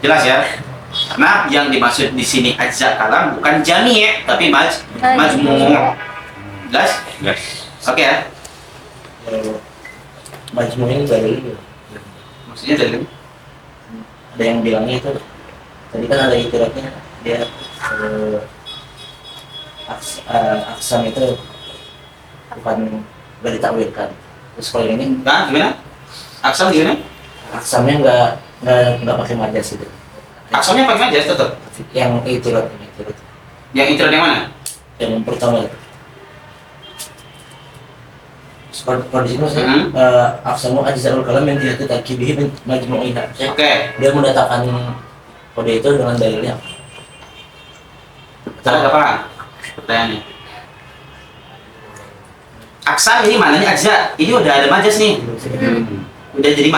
Jelas ya? Karena yang dimaksud di sini ajza kalam bukan jami' tapi majmu'. Jelas? Yes. Oke ya. Majmu ini dari Maksudnya dari ada yang bilangnya itu tadi kan ada itiratnya dia aksam itu bukan nggak ditakwilkan. Terus kalau ini gimana? Aksam gimana? aksamnya nggak pakai majas itu. Aksamnya pakai aja tetap. Yang itirat ini itirat. Yang itirat yang mana? Yang pertama itu. Kalau di sini Hmm. aksamu ajzaul kalam yang dia tarkibihi min majmu'iha. Oke. Dia mendatangkan kode itu dengan dalilnya. Ada apa? Pertanyaannya. Aksam ini mananya ajza. Ini udah ada majas nih. Udah jadi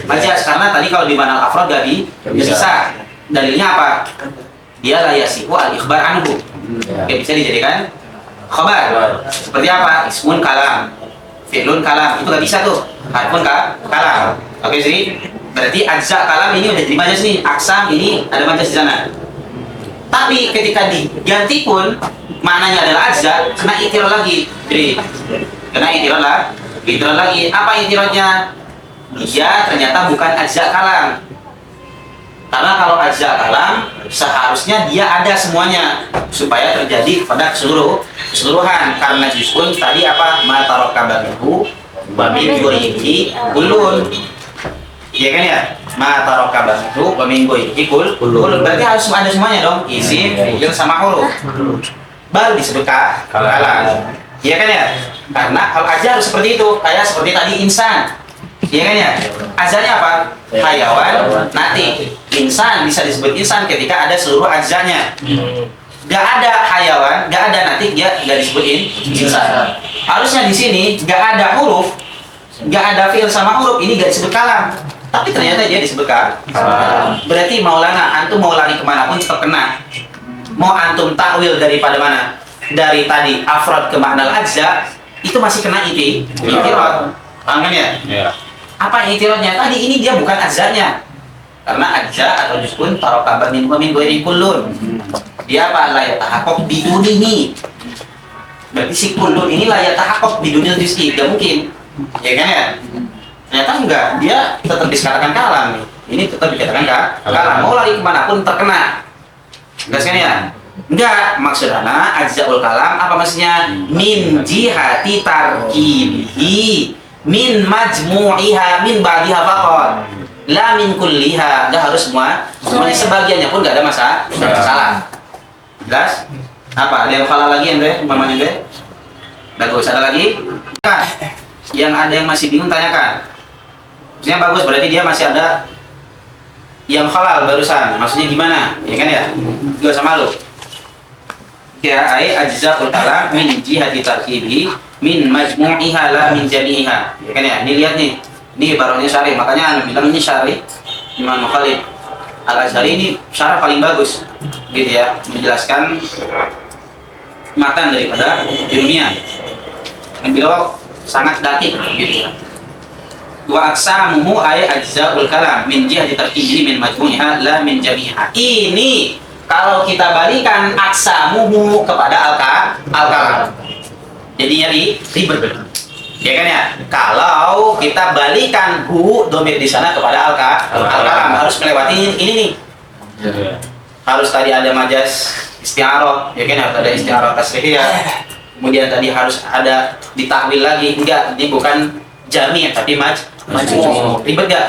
majas karena tadi kalau di mana afrod gak bisa. Dalilnya apa? Dia la yasihu al-ikhbar anhu. Oke, bisa dijadikan khabar. Seperti apa? Ismun kalam, fi'lun kalam. Itu gak bisa tuh. Harfun kalam. Oke, jadi berarti ajza kalam ini udah jadi majas nih. Aksam ini ada majas di sana. Tapi ketika diganti pun maknanya adalah ajza, kena itirat lagi. Jadi kena itirat lagi. Apa itiratnya? Dia ternyata bukan ajza kalam. Karena kalau ajza kalam seharusnya dia ada semuanya supaya terjadi pada keseluruhan. Karena juz'un tadi apa? Ma tarakkabahu wa min ghairihi kullun. Iya kan ya? Ma tarakkabahu wa min ghairihi kullun. Berarti harus ada semuanya dong. Isim, fi'il sama huruf. Baru disebut kalam. Iya kan ya? Karena kalau ajza harus seperti itu, kayak seperti tadi insan. Iya kan ya? Ajzanya apa? Hayawan, nati. Insan bisa disebut insan ketika ada seluruh ajzanya. Gak ada hayawan, gak ada nati, dia gak disebutin insan. Harusnya di sini gak ada huruf, gak ada fi'il sama huruf, ini gak disebut kalam. Tapi ternyata dia disebut kalam. Berarti maulana, antum mau lari kemana pun tetap kena. Mau antum takwil daripada mana? Dari tadi afrod ke makna ajza, itu masih kena itirat. Paham kan ya? Iya. Apa itiratnya? Tadi ini dia bukan ajzanya. Karena ajza atau juz'un tarakaba min wa min ghairi kullun. Dia apa? La yatahaqqaq bidunihi. Berarti si kullun ini la yatahaqqaq bidunil juz'i. Gak mungkin. Ya kan ya? Ternyata enggak. Dia tetap dikatakan kalam. Ini tetap dikatakan kalam. Mau lari kemana pun terkena. Jelas kan ya? Enggak. Maksudnya ajzaul kalam apa maksudnya? Min jihati tarkibihi min majmu'iha min ba'diha faqat la min kulliha. Enggak harus semuanya, sebagiannya pun enggak ada masalah. Jelas? Apa? Ada yang halal lagi Andre? Umpamanya Andre? Bagus, ada lagi? Kan? Yang ada yang masih bingung tanyakan. Maksudnya bagus, berarti dia masih ada yang halal barusan. Maksudnya gimana? Ya kan ya? Gak sama lu. Ya, ai ajzaul kalam min jihati tarkibi min majmu'iha la min jami'iha. Ya kan ya? Ini lihat nih. Ini barunya syarih. Makanya anu bilang ini syarih Imam Khalid Al-Azhari ini syarah paling bagus. Gitu ya, menjelaskan matan daripada ilmiah. Dan beliau sangat datik gitu ya. Wa aqsamuhu ay ajzaul kalam min jihati tarkibi min majmu'iha la min jami'iha. Ini kalau kita balikan aqsamuhu kepada al-kalam. Jadinya ribet. Ya kan ya? Kalau kita balikan hu domir di sana kepada al-kalam harus melewati ini nih. Harus tadi ada majas isti'arah, ya kan harus ada isti'arah tasrihiyah. Kemudian tadi harus ada ditakwil lagi. Enggak, ini bukan jami' tapi majmu'. Ribet gak?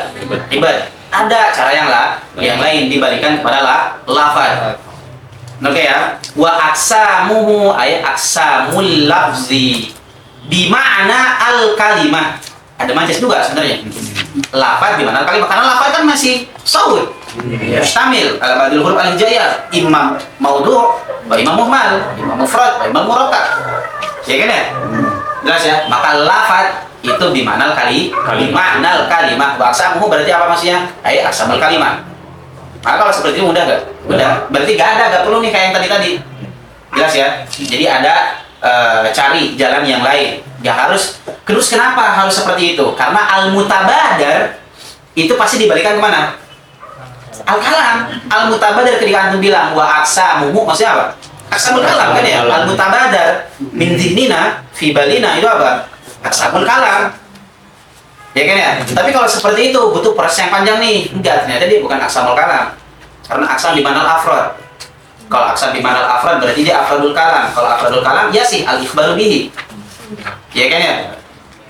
Ribet. Ada cara yang lain dibalikan kepada lafaz. Oke ya. Wa aqsamuhu ay aqsamul lafzi bima'na al kalimah ada majas juga sebenarnya. Lafad di mana kalimat, karena lafad kan masih saud. Mustamil ala badil huruf al-hijaiyah, imam maudhu' wa imam muhmal, imam mufrad wa imam murakkab. Ya kan ya? Jelas ya? Maka lafad itu bimakna bimakna kalimat. Wa aqsamuhu berarti apa maksudnya? Ai aqsamul kalimat. Maka kalau seperti itu mudah nggak? Mudah. Berarti nggak perlu nih kayak yang tadi. Jelas ya? Jadi ada cari jalan yang lain. Ya harus. Terus kenapa harus seperti itu? Karena al-mutabadar itu pasti dibalikan kemana? Al-kalam. Al-mutabadar ketika antum bilang wa aqsamuhu maksudnya apa? Aqsamul kalam kan ya? Al-mutabadar min dhihnina fi balina itu apa? Aqsamul kalam. Ya kan ya? Tapi kalau seperti itu butuh proses yang panjang nih. Enggak, ternyata dia bukan aqsamul kalam. Karena aqsam di mana al-afrad. Kalau aqsam di mana al-afrad berarti dia afradul kalam. Kalau afradul kalam ya sih al-ikhbaru bihi. Ya kan ya?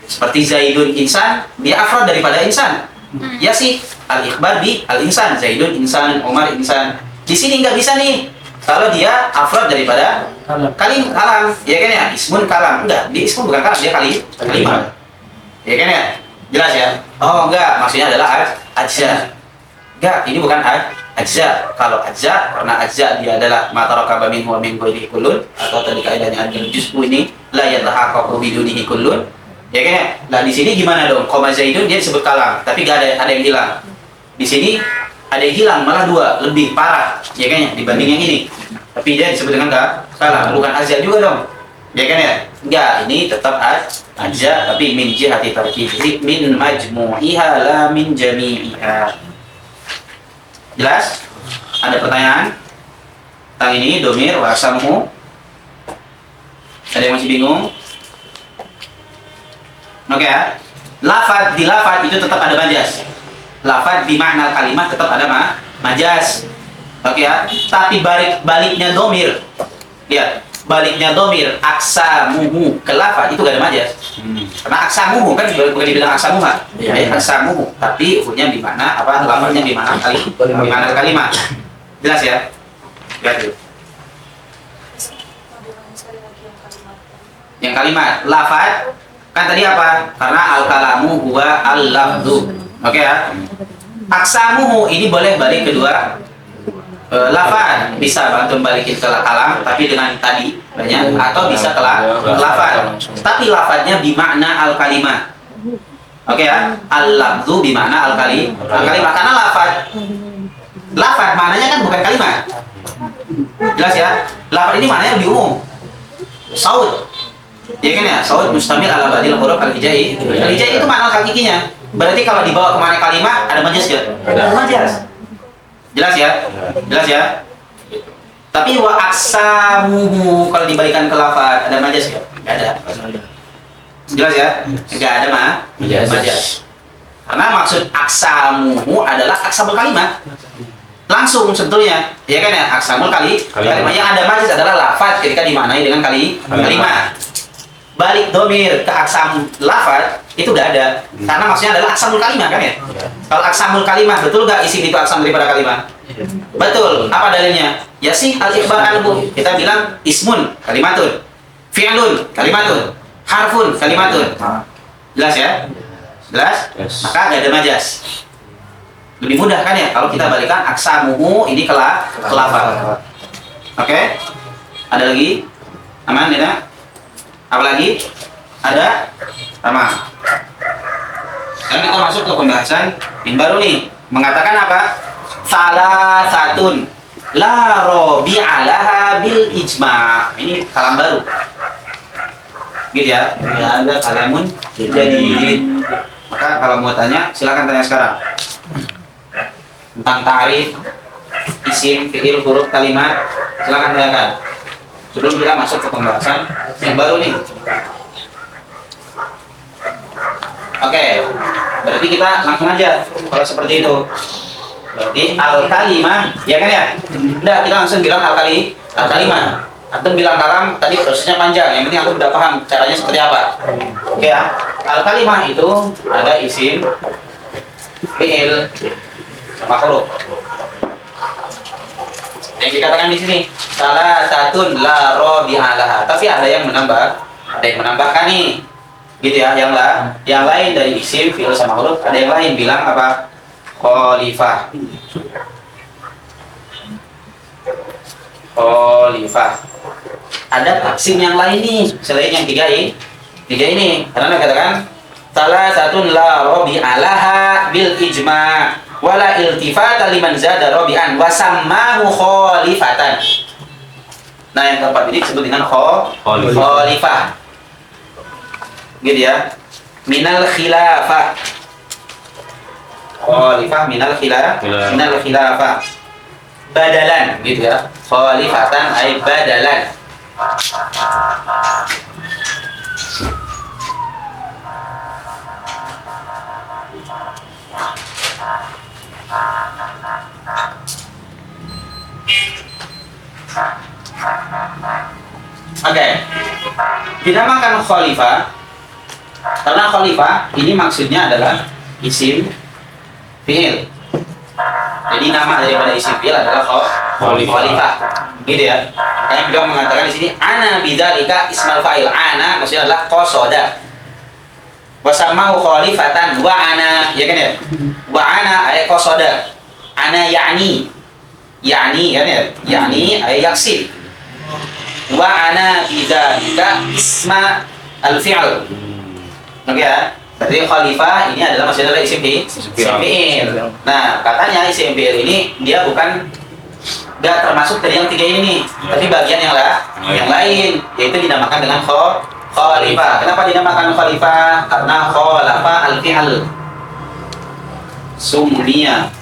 Seperti Zaidun insan, dia afrad daripada insan. Ya sih, al-ikhbar bi al-insan. Zaidun insan, Umar insan. Di sini nggak bisa nih. Kalau dia afrad daripada kalam. Ya kan ya? Ismun kalam. Enggak, dia ismun bukan kalam, dia kalimat. Ya kan ya? Jelas ya? Oh enggak, maksudnya adalah ajza. Enggak, ini bukan ajza. Kalau ajza, karena ajza dia adalah matarakaba minhu wa min ghairihi kullun, atau tadi kaidahnya adil juz'u ini la yatahaqqaqu bidunihi kullun. Ya kan ya? Nah di sini gimana dong? Qoma Zaidun dia disebut kalam, tapi enggak ada yang hilang. Di sini ada yang hilang, malah dua, lebih parah. Ya kan ya? Dibanding yang ini. Tapi dia disebut dengan kalam, bukan ajza juga dong. Ya kan ya? Enggak, ini tetap ajza tapi min jihati tarkibi, min majmu'iha la min jami'iha. Jelas? Ada pertanyaan tentang ini domir wa aqsamuhu? Ada yang masih bingung? Oke ya. Lafad di lafad itu tetap ada majas. Lafad di makna kalimat tetap ada majas. Oke ya. Tapi baliknya domir. Lihat, baliknya domir aqsamuhu ke lafad itu gak ada majas. Karena aqsamuhu kan bukan dibilang aqsamuha. Ya, aqsamuhu, tapi hukumnya di mana apa? Lafadnya di mana kalimat. Jelas ya? Lihat dulu. Yang kalimat lafad kan tadi apa? Karena al-kalamu huwa al-lafdu. Oke ya? Aqsamuhu ini boleh balik kedua lafad. Bisa bantu balikin ke kalam tapi dengan tadi banyak, atau bisa ke lafad. Tapi lafadnya bimakna al-kalimat. Oke ya? Al-lafdu bimakna al-kalimat. Karena lafad maknanya kan bukan kalimat. Jelas ya? Lafad ini maknanya lebih umum. Saud. Ya kan ya, saud mustamil ala badil huruf al-hijaiyah. Al-hijaiyah itu makna hakikinya. Berarti kalau dibawa ke mana kalimat ada majas enggak? Ada majas. Jelas ya? Jelas ya? Tapi wa aqsamuhu kalau dibalikan ke lafaz ada majas enggak? Enggak ada. Jelas ya? Enggak ada majas. Karena maksud aqsamuhu adalah aqsamul kalimat. Langsung sebetulnya. Ya kan ya? Aqsamul kalimat yang ada majas adalah lafaz ketika dimaknai dengan kalimat. Balik domir ke aksam lafad itu udah ada, karena maksudnya adalah aksamul kalimat kan ya? Kalau aksamul kalimat betul gak isim itu aksam daripada kalimat? Betul. Apa dalilnya? Ya sih al-ikhbar anhu. Kita bilang ismun kalimatun, fi'lun kalimatun, harfun kalimatun. Jelas ya? Jelas? Maka gak ada majas. Lebih mudah kan ya kalau kita balikan aksamuhu ini ke lafad. Oke? Ada lagi? Aman ya? Apalagi? Ada? Sama. Sekarang kita masuk ke pembahasan yang baru nih. Mengatakan apa? Salah satun la robi'alaha bil ijma'. Ini kalam baru. Gitu ya? Ya ada kalamun jadi. Maka kalau mau tanya, silakan tanya sekarang. Tentang ta'rif, isim, fi'il, huruf, kalimat, silakan tanyakan. Sebelum kita masuk ke pembahasan yang baru nih. Oke, berarti kita langsung aja kalau seperti itu. Berarti al-kalimah, ya kan ya? Udah, kita langsung bilang al-kalimah. Antum bilang kalam, tadi prosesnya panjang. Yang penting antum udah paham caranya seperti apa. Oke ya, al-kalimah itu ada isim, fi'il, sama huruf. Yang dikatakan di sini salah satun la robi'alaha, tapi ada yang menambahkan nih. gitu ya. Yang lain dari isim, fi'il sama huruf, ada yang lain bilang apa? Khalifah. Khalifah. Ada taksim yang lain nih selain yang tiga ini. Karena katakan salah satu la robi'alaha bil ijma' wala iltifata liman zada robi'an wasammahu khalifatan. Nah yang keempat ini disebut dengan khalifah. Gitu ya. Minal khilafah. Khalifah minal khilafah. Badalan gitu ya. Khalifatan ay badalan. Oke. Dinamakan khalifah karena khalifah ini maksudnya adalah isim fi'il. Jadi nama daripada isim fi'il adalah khalifah. Gitu ya. Makanya beliau mengatakan di sini ana bidzalika ismal fa'il. Ana maksudnya adalah qasada. Wa sammahu khalifatan wa ana, ya kan ya? Wa ana ay qasada. Ana yani kan ya? Yani ay yaksib. Wa ana bidzalika isma al-fi'l. Oke ya. Berarti khalifah ini adalah maksudnya adalah isim fi'il. Nah, katanya isim fi'il ini dia bukan nggak termasuk dari yang tiga ini nih, tapi bagian yang lain, yaitu dinamakan dengan khalifah. Kenapa dinamakan khalifah? Karena khalafa al-fi'l. Summiya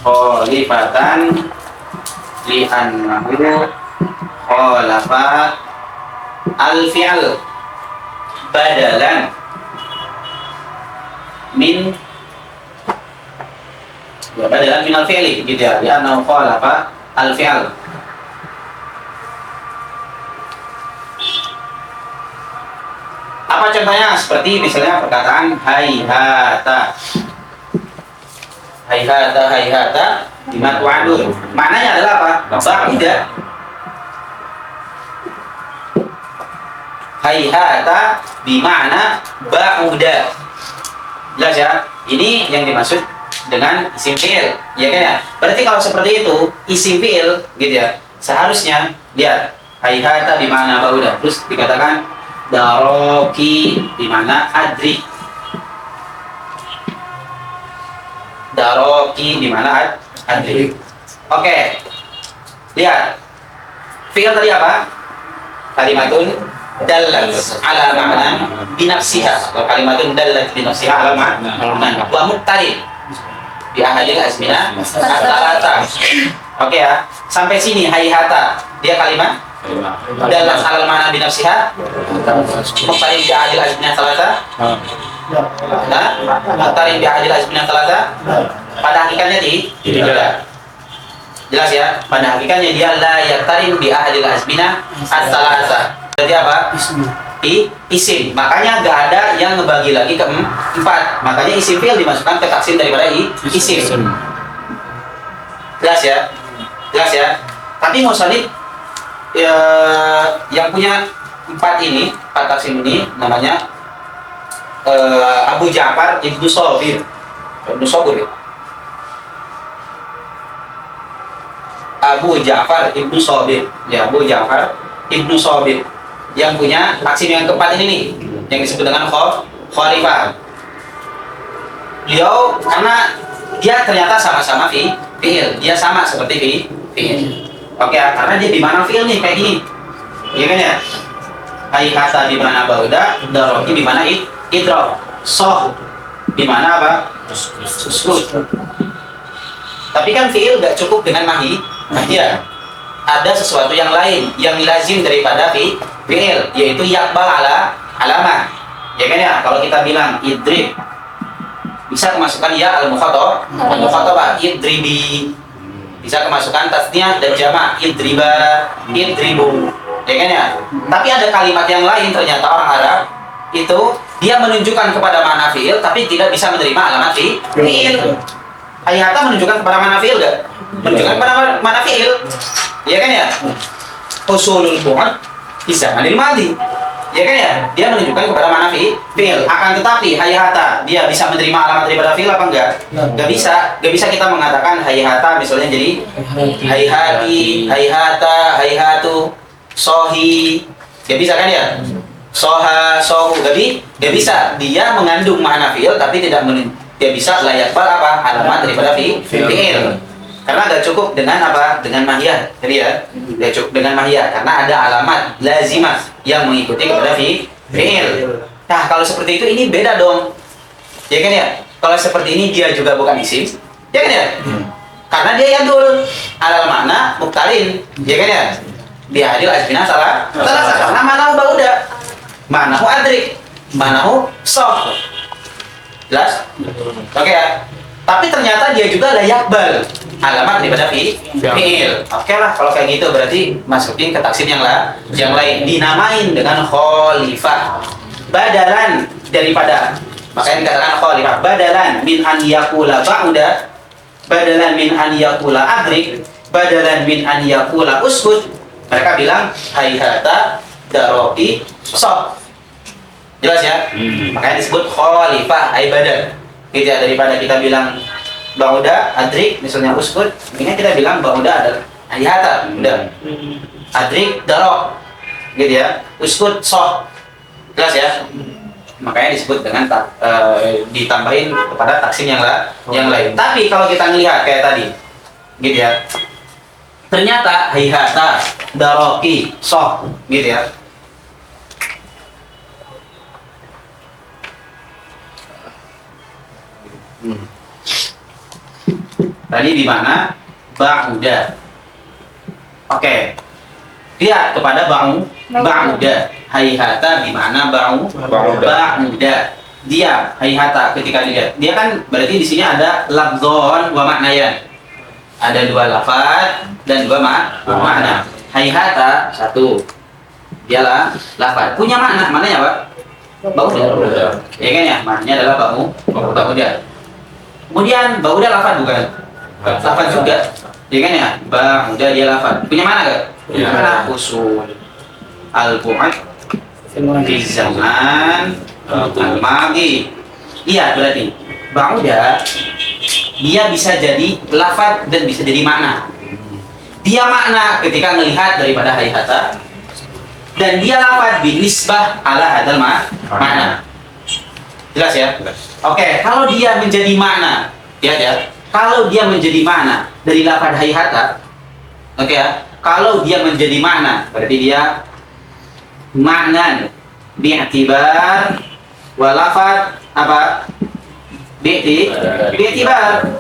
khalifatan li'annahu khalafa al-fi'l badalan min badalan min al-fi'li gitu ya. Li'annahu khalafa al-fi'l. Apa contohnya? Seperti misalnya perkataan hayhata. Hayhata bima tu'adun. Maknanya adalah apa? Ba'ida. Hayhata bima'na ba'uda. Jelas ya? Ini yang dimaksud dengan isim fi'il, ya kan ya? Berarti kalau seperti itu, isim fi'il gitu ya. Seharusnya lihat hayhata bima'na ba'uda. Terus dikatakan daroki dimana adri. Daroki dimana adri. Oke. Lihat. Fi'il tadi apa? Kalimatun dallat ala ma'na binafsiha. Atau kalimatun dallat binafsiha ala ma'na wa muqtadi bi ahadil azmina at-talata. Oke ya. Sampai sini hayhata. Dia kalimat dallat ala ma'na binafsiha muqtadi bi ahadil azmina at-talata. Nah, muqtadi bi ahadil azmina at-talata. Pada hakikatnya tidak. Jelas ya? Pada hakikatnya dia la yaqtarin bi ahadil azmina at-talata. Berarti apa? Isim. Makanya nggak ada yang ngebagi lagi ke empat. Makanya isim fi'il dimasukkan ke taksim daripada isim. Jelas ya? Jelas ya? Tapi musannif yang punya empat taksim ini namanya Abu Ja'far Ibnu Sabir. Abu Ja'far Ibnu Sabir. Ya, Abu Ja'far Ibnu Sabir. Yang punya taksim yang keempat ini nih, yang disebut dengan khalifah. Beliau karena dia ternyata sama-sama fi'il, dia sama seperti fi'il. Oke, karena dia bimana fi'il nih kayak gini, iya kan ya? Hayhata bimana bauda, daroki bimana idro, soh bimana apa? Suskut. Tapi kan fi'il gak cukup dengan mahiyah. Ada sesuatu yang lain yang lazim daripada fi'il, yaitu yakbal ala alamah. Ya kan ya? Kalau kita bilang idrib, bisa kemasukan ya al-mukhatabah, idribi. Bisa kemasukan tasniyah dan jamak, idriba, idribu. Ya kan ya? Tapi ada kalimat yang lain ternyata orang Arab itu dia menunjukkan kepada makna fi'il tapi tidak bisa menerima alamat fi'il. Hayata menunjukkan kepada makna fi'il enggak? Menunjukkan kepada makna fi'il. Iya kan ya? Usulul bu'ad bisa manil madi. Ya kan ya? Dia menunjukkan kepada mana fi'il. Akan tetapi hayhata dia bisa menerima alamat daripada fi'il apa enggak? Enggak bisa. Enggak bisa kita mengatakan hayhata misalnya jadi hayhati, hayhata, hayhatu, sohi. Enggak bisa kan ya? Soha, sohu. Enggak bisa. Dia mengandung makna fi'il tapi tidak dia bisa layak apa? Alamat daripada fi'il. Karena nggak cukup dengan apa? Dengan mahiyah. Jadi ya, nggak cukup dengan mahiyah karena ada alamat lazimah yang mengikuti kepada fi'il. Nah, kalau seperti itu ini beda dong. Ya kan ya? Kalau seperti ini dia juga bukan isim. Ya kan ya? Karena dia yadul alal makna muktarin. Ya kan ya? Dia adil asbina salah. Karena manahu bauda. Manahu adrik. Manahu soh. Jelas? Oke ya? Tapi ternyata dia juga layak bal alamat daripada fi'il. Oke lah, kalau kayak gitu berarti masukin ke taksim yang lain, dinamain dengan khalifah. Badalan daripada, makanya dikatakan khalifah. Badalan min an yakula ba'uda, badalan min an yakula adrik, badalan min an yakula uskut. Mereka bilang hayhata daroki soh. Jelas ya? Makanya disebut khalifah ay badal. Gitu ya, daripada kita bilang bauda, adrik, misalnya uskut, ini kita bilang bauda adalah hayhata, udah. Adrik, darok, gitu ya. Uskut, soh, jelas ya. Makanya disebut dengan ditambahin kepada taksim yang lain. Tapi kalau kita melihat kayak tadi, gitu ya. Ternyata hayhata, daroki, soh, gitu ya. Tadi di mana? Ba'uda. Oke. Lihat kepada ba'uda. Hayhata di mana ba'uda. Dia hayhata ketika dilihat. Dia kan berarti di sini ada lafzon wa maknayan. Ada dua lafaz dan dua makna. Hayhata satu. Dialah lafaz. Punya makna. Maknanya apa? Ba'uda. Ya kan ya? Maknanya adalah ba'uda. Kemudian ba'uda lafaz bukan? Lafaz juga. Ya kan ya? Ba'uda dia lafaz. Punya mana enggak? Punya mana? Usul al-bu'ad fi zaman al-madi. Iya berarti ba'uda dia bisa jadi lafaz dan bisa jadi makna. Dia makna ketika melihat daripada hayhata dan dia lafaz binisbah ala hadal makna. Jelas ya? Oke, kalau dia menjadi makna, ya. Kalau dia menjadi makna dari lafaz hayhata, oke ya. Kalau dia menjadi makna, berarti dia maknan bi'tibar wa lafaz apa? Bi'tibar.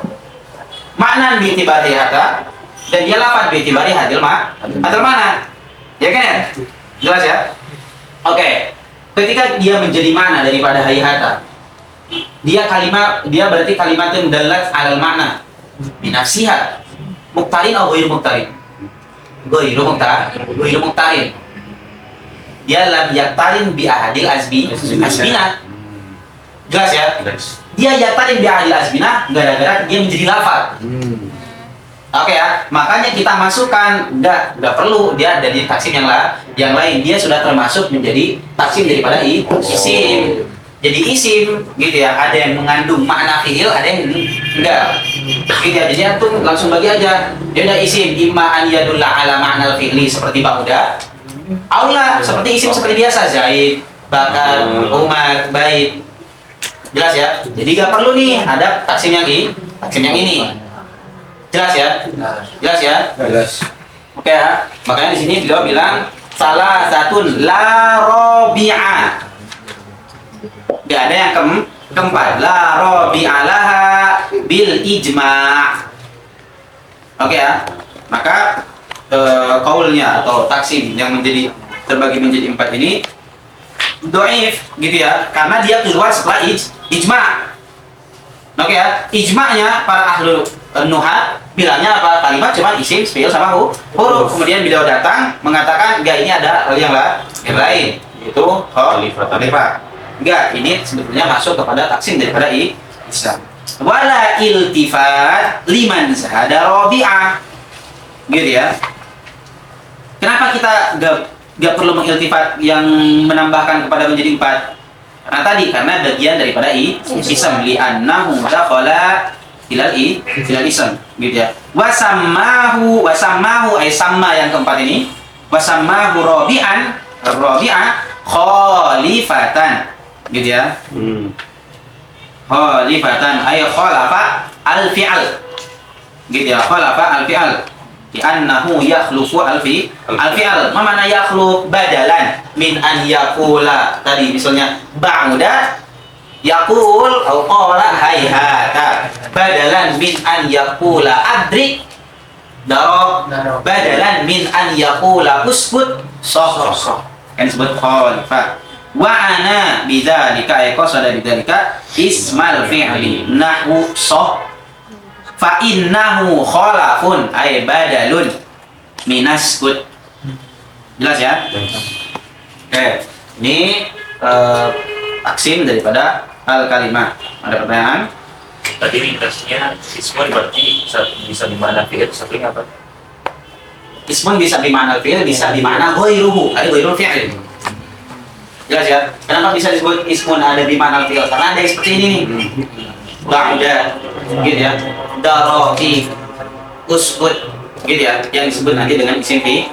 Maknan bi'tibar hayhata dan dia lafaz bi'tibar hadil mana? Ya kan ya? Jelas ya? Oke. Ketika dia menjadi makna daripada hayhata, dia berarti kalimatun dalat alal makna binafsiha muktarin atau ghairu muktarin? Ghairu muktarin. Dia lam yaktarin bi ahadil asbina. Jelas ya? Dia yaktarin bi ahadil asbina gara-gara dia menjadi lafaz. Oke ya, makanya kita masukkan enggak perlu dia dari taksim yang lain. Dia sudah termasuk menjadi taksim daripada isim. Jadi isim gitu ya, ada yang mengandung makna fi'il, ada yang enggak. Gitu ya, jadi antum langsung bagi aja. Dia udah isim imma an yadulla ala ma'nal fi'li seperti ba'uda. Aula seperti isim seperti biasa Zaid, Bakar, Umar, Bait. Jelas ya? Jadi enggak perlu nih ada taksim yang ini. Jelas ya? Jelas ya? Jelas. Oke ya. Makanya di sini beliau bilang salah satu la rabi'a. Gak ada yang keempat. La rabi'a laha bil ijma'. Oke ya. Maka kaulnya atau taksim yang terbagi menjadi 4 ini dhaif gitu ya. Karena dia keluar setelah ijma'. Oke ya. Ijma'nya para ahlul nuhat bilangnya apa? Kalimat cuma isim, fi'il sama huruf. Kemudian beliau datang mengatakan enggak, ini ada yang lain, yaitu khalifah. Enggak, ini sebetulnya masuk kepada taksim daripada Islam. Wala iltifat liman zahada rabi'ah. Gitu ya. Kenapa kita nggak perlu mengiltifat yang menambahkan kepada menjadi 4. Karena bagian daripada ism li'annahu dakhala ilal ism gitu ya. Wasammahu ay sama yang keempat ini. Wasammahu rabi'ah khalifatan gitu ya. Khalifatan ay khalafa al-fi'al gitu ya. Khalafa al-fi'al li'annahu yakhlufu al-fi'al. Ma mana yakhluq? Badalan min an yaqula. Tadi misalnya ba'uda yaqul atau qala hayhata. Badalan min an yaqula adrik darab. Badalan min an yaqula uskut soh. Kan disebut khalifah. Wa ana bidzalika ay qasada bidzalika ismal fi'li nahwu soh. Fa innahu khalafun ay badalun minas kut. Jelas ya? Oke, ini taksim daripada al-kalimah. Ada pertanyaan? Tadi ringkasnya ismun berarti bisa dimana fi'il, satunya apa? Ismun bisa dimana fi'il, bisa dimana ghairuhu, ada ghairul fi'il. Jelas ya? Kenapa bisa disebut ismun ada di mana fi'il? Karena ada seperti ini nih. Ba'da gitu ya. Darati uskut gitu ya, yang disebut nanti dengan isim fi'il.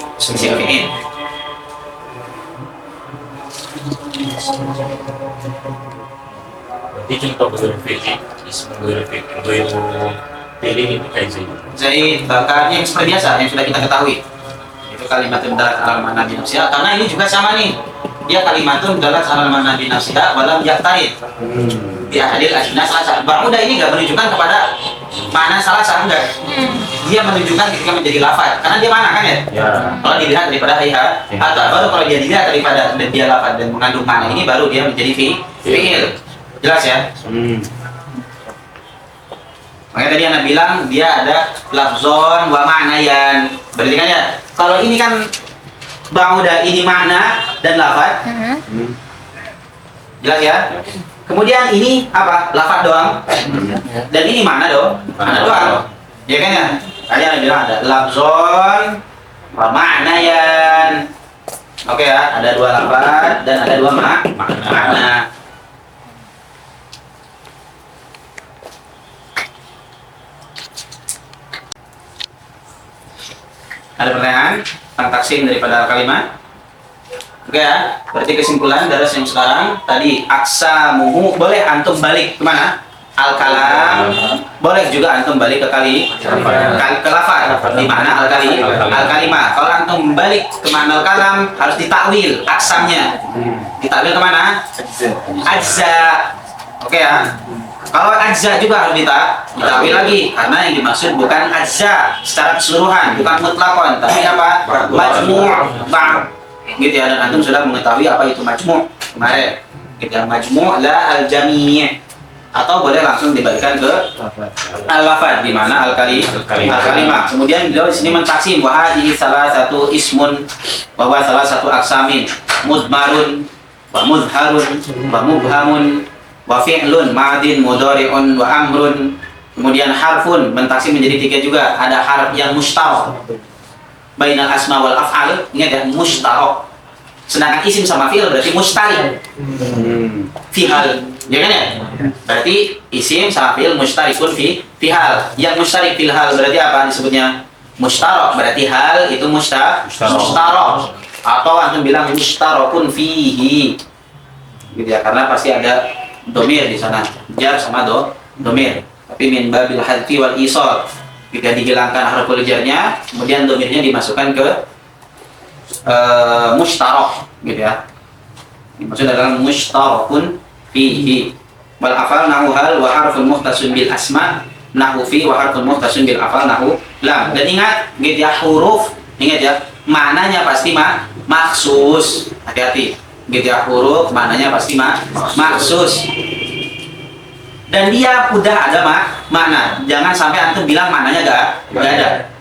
Berarti contoh ghairul fi'il, ismun ghairul fi'il ini kayak Zaid. Zaid, bahkan yang seperti biasa yang sudah kita ketahui itu kalimatun dalat alal ma'na bi nafsiha, karena ini juga sama nih, dia kalimatun dalat alal ma'na bi nafsiha walam yaqtarid bi ahadil asna salasa. Ba'uda ini enggak menunjukkan kepada mana salasa, enggak. Dia menunjukkan ketika menjadi lafaz, karena dia mana kan ya? Ya. Kalau dilihat daripada hayha, atau baru kalau dia dilihat daripada dia lafaz dan mengandung makna ini, baru dia menjadi fi'il. Jelas ya? Makanya tadi Anda bilang dia ada lafzon wa ma'nayan. Berarti kan ya, kalau ini kan ba'uda ini makna dan lafaz. Jelas ya? Kemudian ini apa? Lafaz doang. Dan ini makna doang. Ya kan ya? Tadi Anda bilang ada lafzon wa ma'nayan. Oke ya, ada 2 lafaz dan ada 2 makna. Ada pertanyaan tentang taksim daripada kalimat? Oke ya, berarti kesimpulan dari yang sekarang tadi aksamuhu, boleh antum balik kemana? Al-kalam, boleh juga antum balik ke ke lafaz, di mana al-kalimah. Kalau antum balik ke mana al-kalam, harus ditakwil aksamnya. Ditakwil kemana? Ajza. Oke ya. Kalau ajza juga harus ditakwil lagi, karena yang dimaksud bukan ajza secara keseluruhan, bukan mutlakon, tapi apa? Majmu', gitu ya. Dan antum sudah mengetahui apa itu majmu' kemarin. Gitu ya, majmu' la al-jami'. Atau boleh langsung dibalikkan ke al-lafaz, di mana al-kalimah. Kemudian beliau di sini mentaksim wa hadhihi salah satu ismun, bahwa salah satu aksamin mudmarun wa mudharun wa mubhamun wa fi'lun madin mudhari'un wa amrun. Kemudian harfun mentaksim menjadi 3 juga. Ada harf yang mushtarak bainal asma wal af'al. Ingat ya, mushtarak. Sedangkan isim sama fi'il berarti mushtarik. Fihal, ya kan ya? Berarti isim sama fi'il mushtarikun fihal. Yang mushtarik fil hal berarti apa disebutnya? Mushtarak. Berarti hal itu mushtarak. Atau antum bilang mushtarakun fihi. Gitu ya, karena pasti ada domir di sana, jar sama domir. Tapi min babil hadfi wal isal, jika dihilangkan harful jarnya, kemudian domirnya dimasukkan ke mushtarak, gitu ya. Maksudnya adalah mushtarakun fihi. Wal afal nahu hal wa harfun muhtasun bil asma nahu fi wa harfun muhtasun bil afal nahu lam. Dan ingat, gitu ya, huruf, ingat ya, maknanya pasti maksus. Hati-hati. Gitu ya, huruf maknanya pasti maksus, dan dia udah ada makna. Jangan sampai antum bilang maknanya gak ada.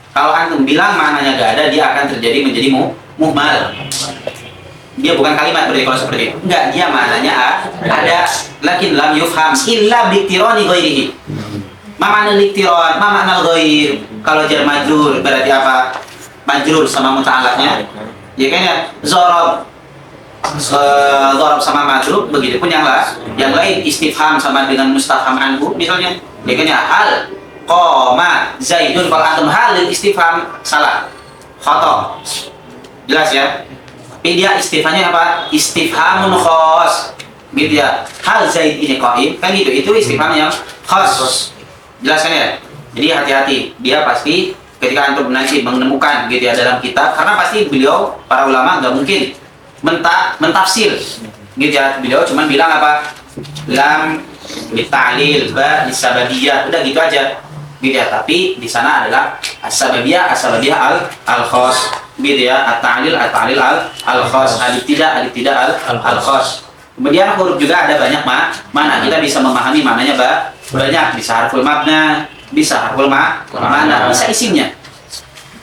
Kalau antum bilang maknanya gak ada, dia akan terjadi menjadi muhmal. Dia bukan kalimat berarti kalau seperti itu. Enggak, dia maknanya ada, lakin lam yufham illa biktirani ghairihi. Ma makna liktiron, ma makna ghair. Kalau jar majrur berarti apa? Majrur sama muta'alaqnya Ya kan ya? Zorob sama madrub, begitu pun yang lain istifham sama dengan mustafham anhu misalnya. Ya kan ya? Hal qoma Zaidun, kalau antum hal istifham salah, khata. Jelas ya? Tapi dia istifhamnya apa? Istifhamun khos. Gitu ya. Hal Zaid ini qaim, kan gitu. Itu istifham yang khos. Jelas kan ya? Jadi hati-hati. Dia pasti ketika antum nanti menemukan gitu ya dalam kitab, karena pasti beliau para ulama nggak mungkin mentafsir gitu ya. Beliau cuma bilang apa? Lam litalil ba lisababiyah, udah gitu aja gitu ya. Tapi di sana adalah asbabiyah al khos gitu ya, at-ta'lil al khos, al-ibtida al khos. Kemudian huruf juga ada banyak mana kita bisa memahami maknanya banyak. Bisa harful mabna, bisa harful mana, bisa isimnya,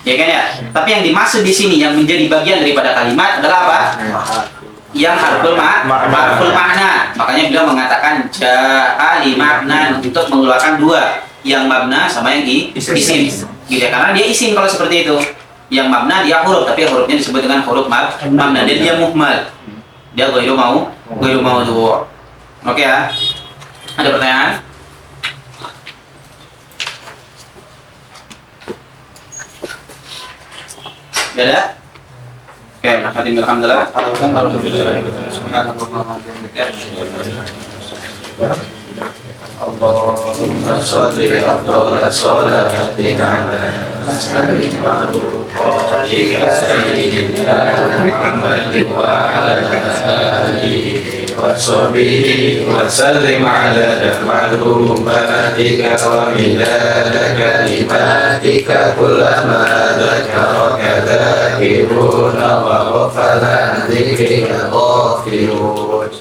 ya kan ya. Tapi yang dimaksud di sini yang menjadi bagian daripada kalimat adalah apa? Yang harful makna. Makanya beliau mengatakan ja'a li makna, untuk mengeluarkan dua, yang mabna sama yang isim, gitu ya. Karena dia isim kalau seperti itu. Yang mabna dia huruf, tapi hurufnya disebut dengan huruf mabna, dan dia muhmal, dia ghairu mawdu'. Oke ya. Ada pertanyaan? Gak ada? Oke, alhamdulillah. Allahumma sholli ala salatina Muhammadin wa ala alihi wa sahbihi wa sallim ala ma'lumatika wa milada kalimatika kullama dhakaraka dhakiruna wa ghafala dzikrika ghafirun.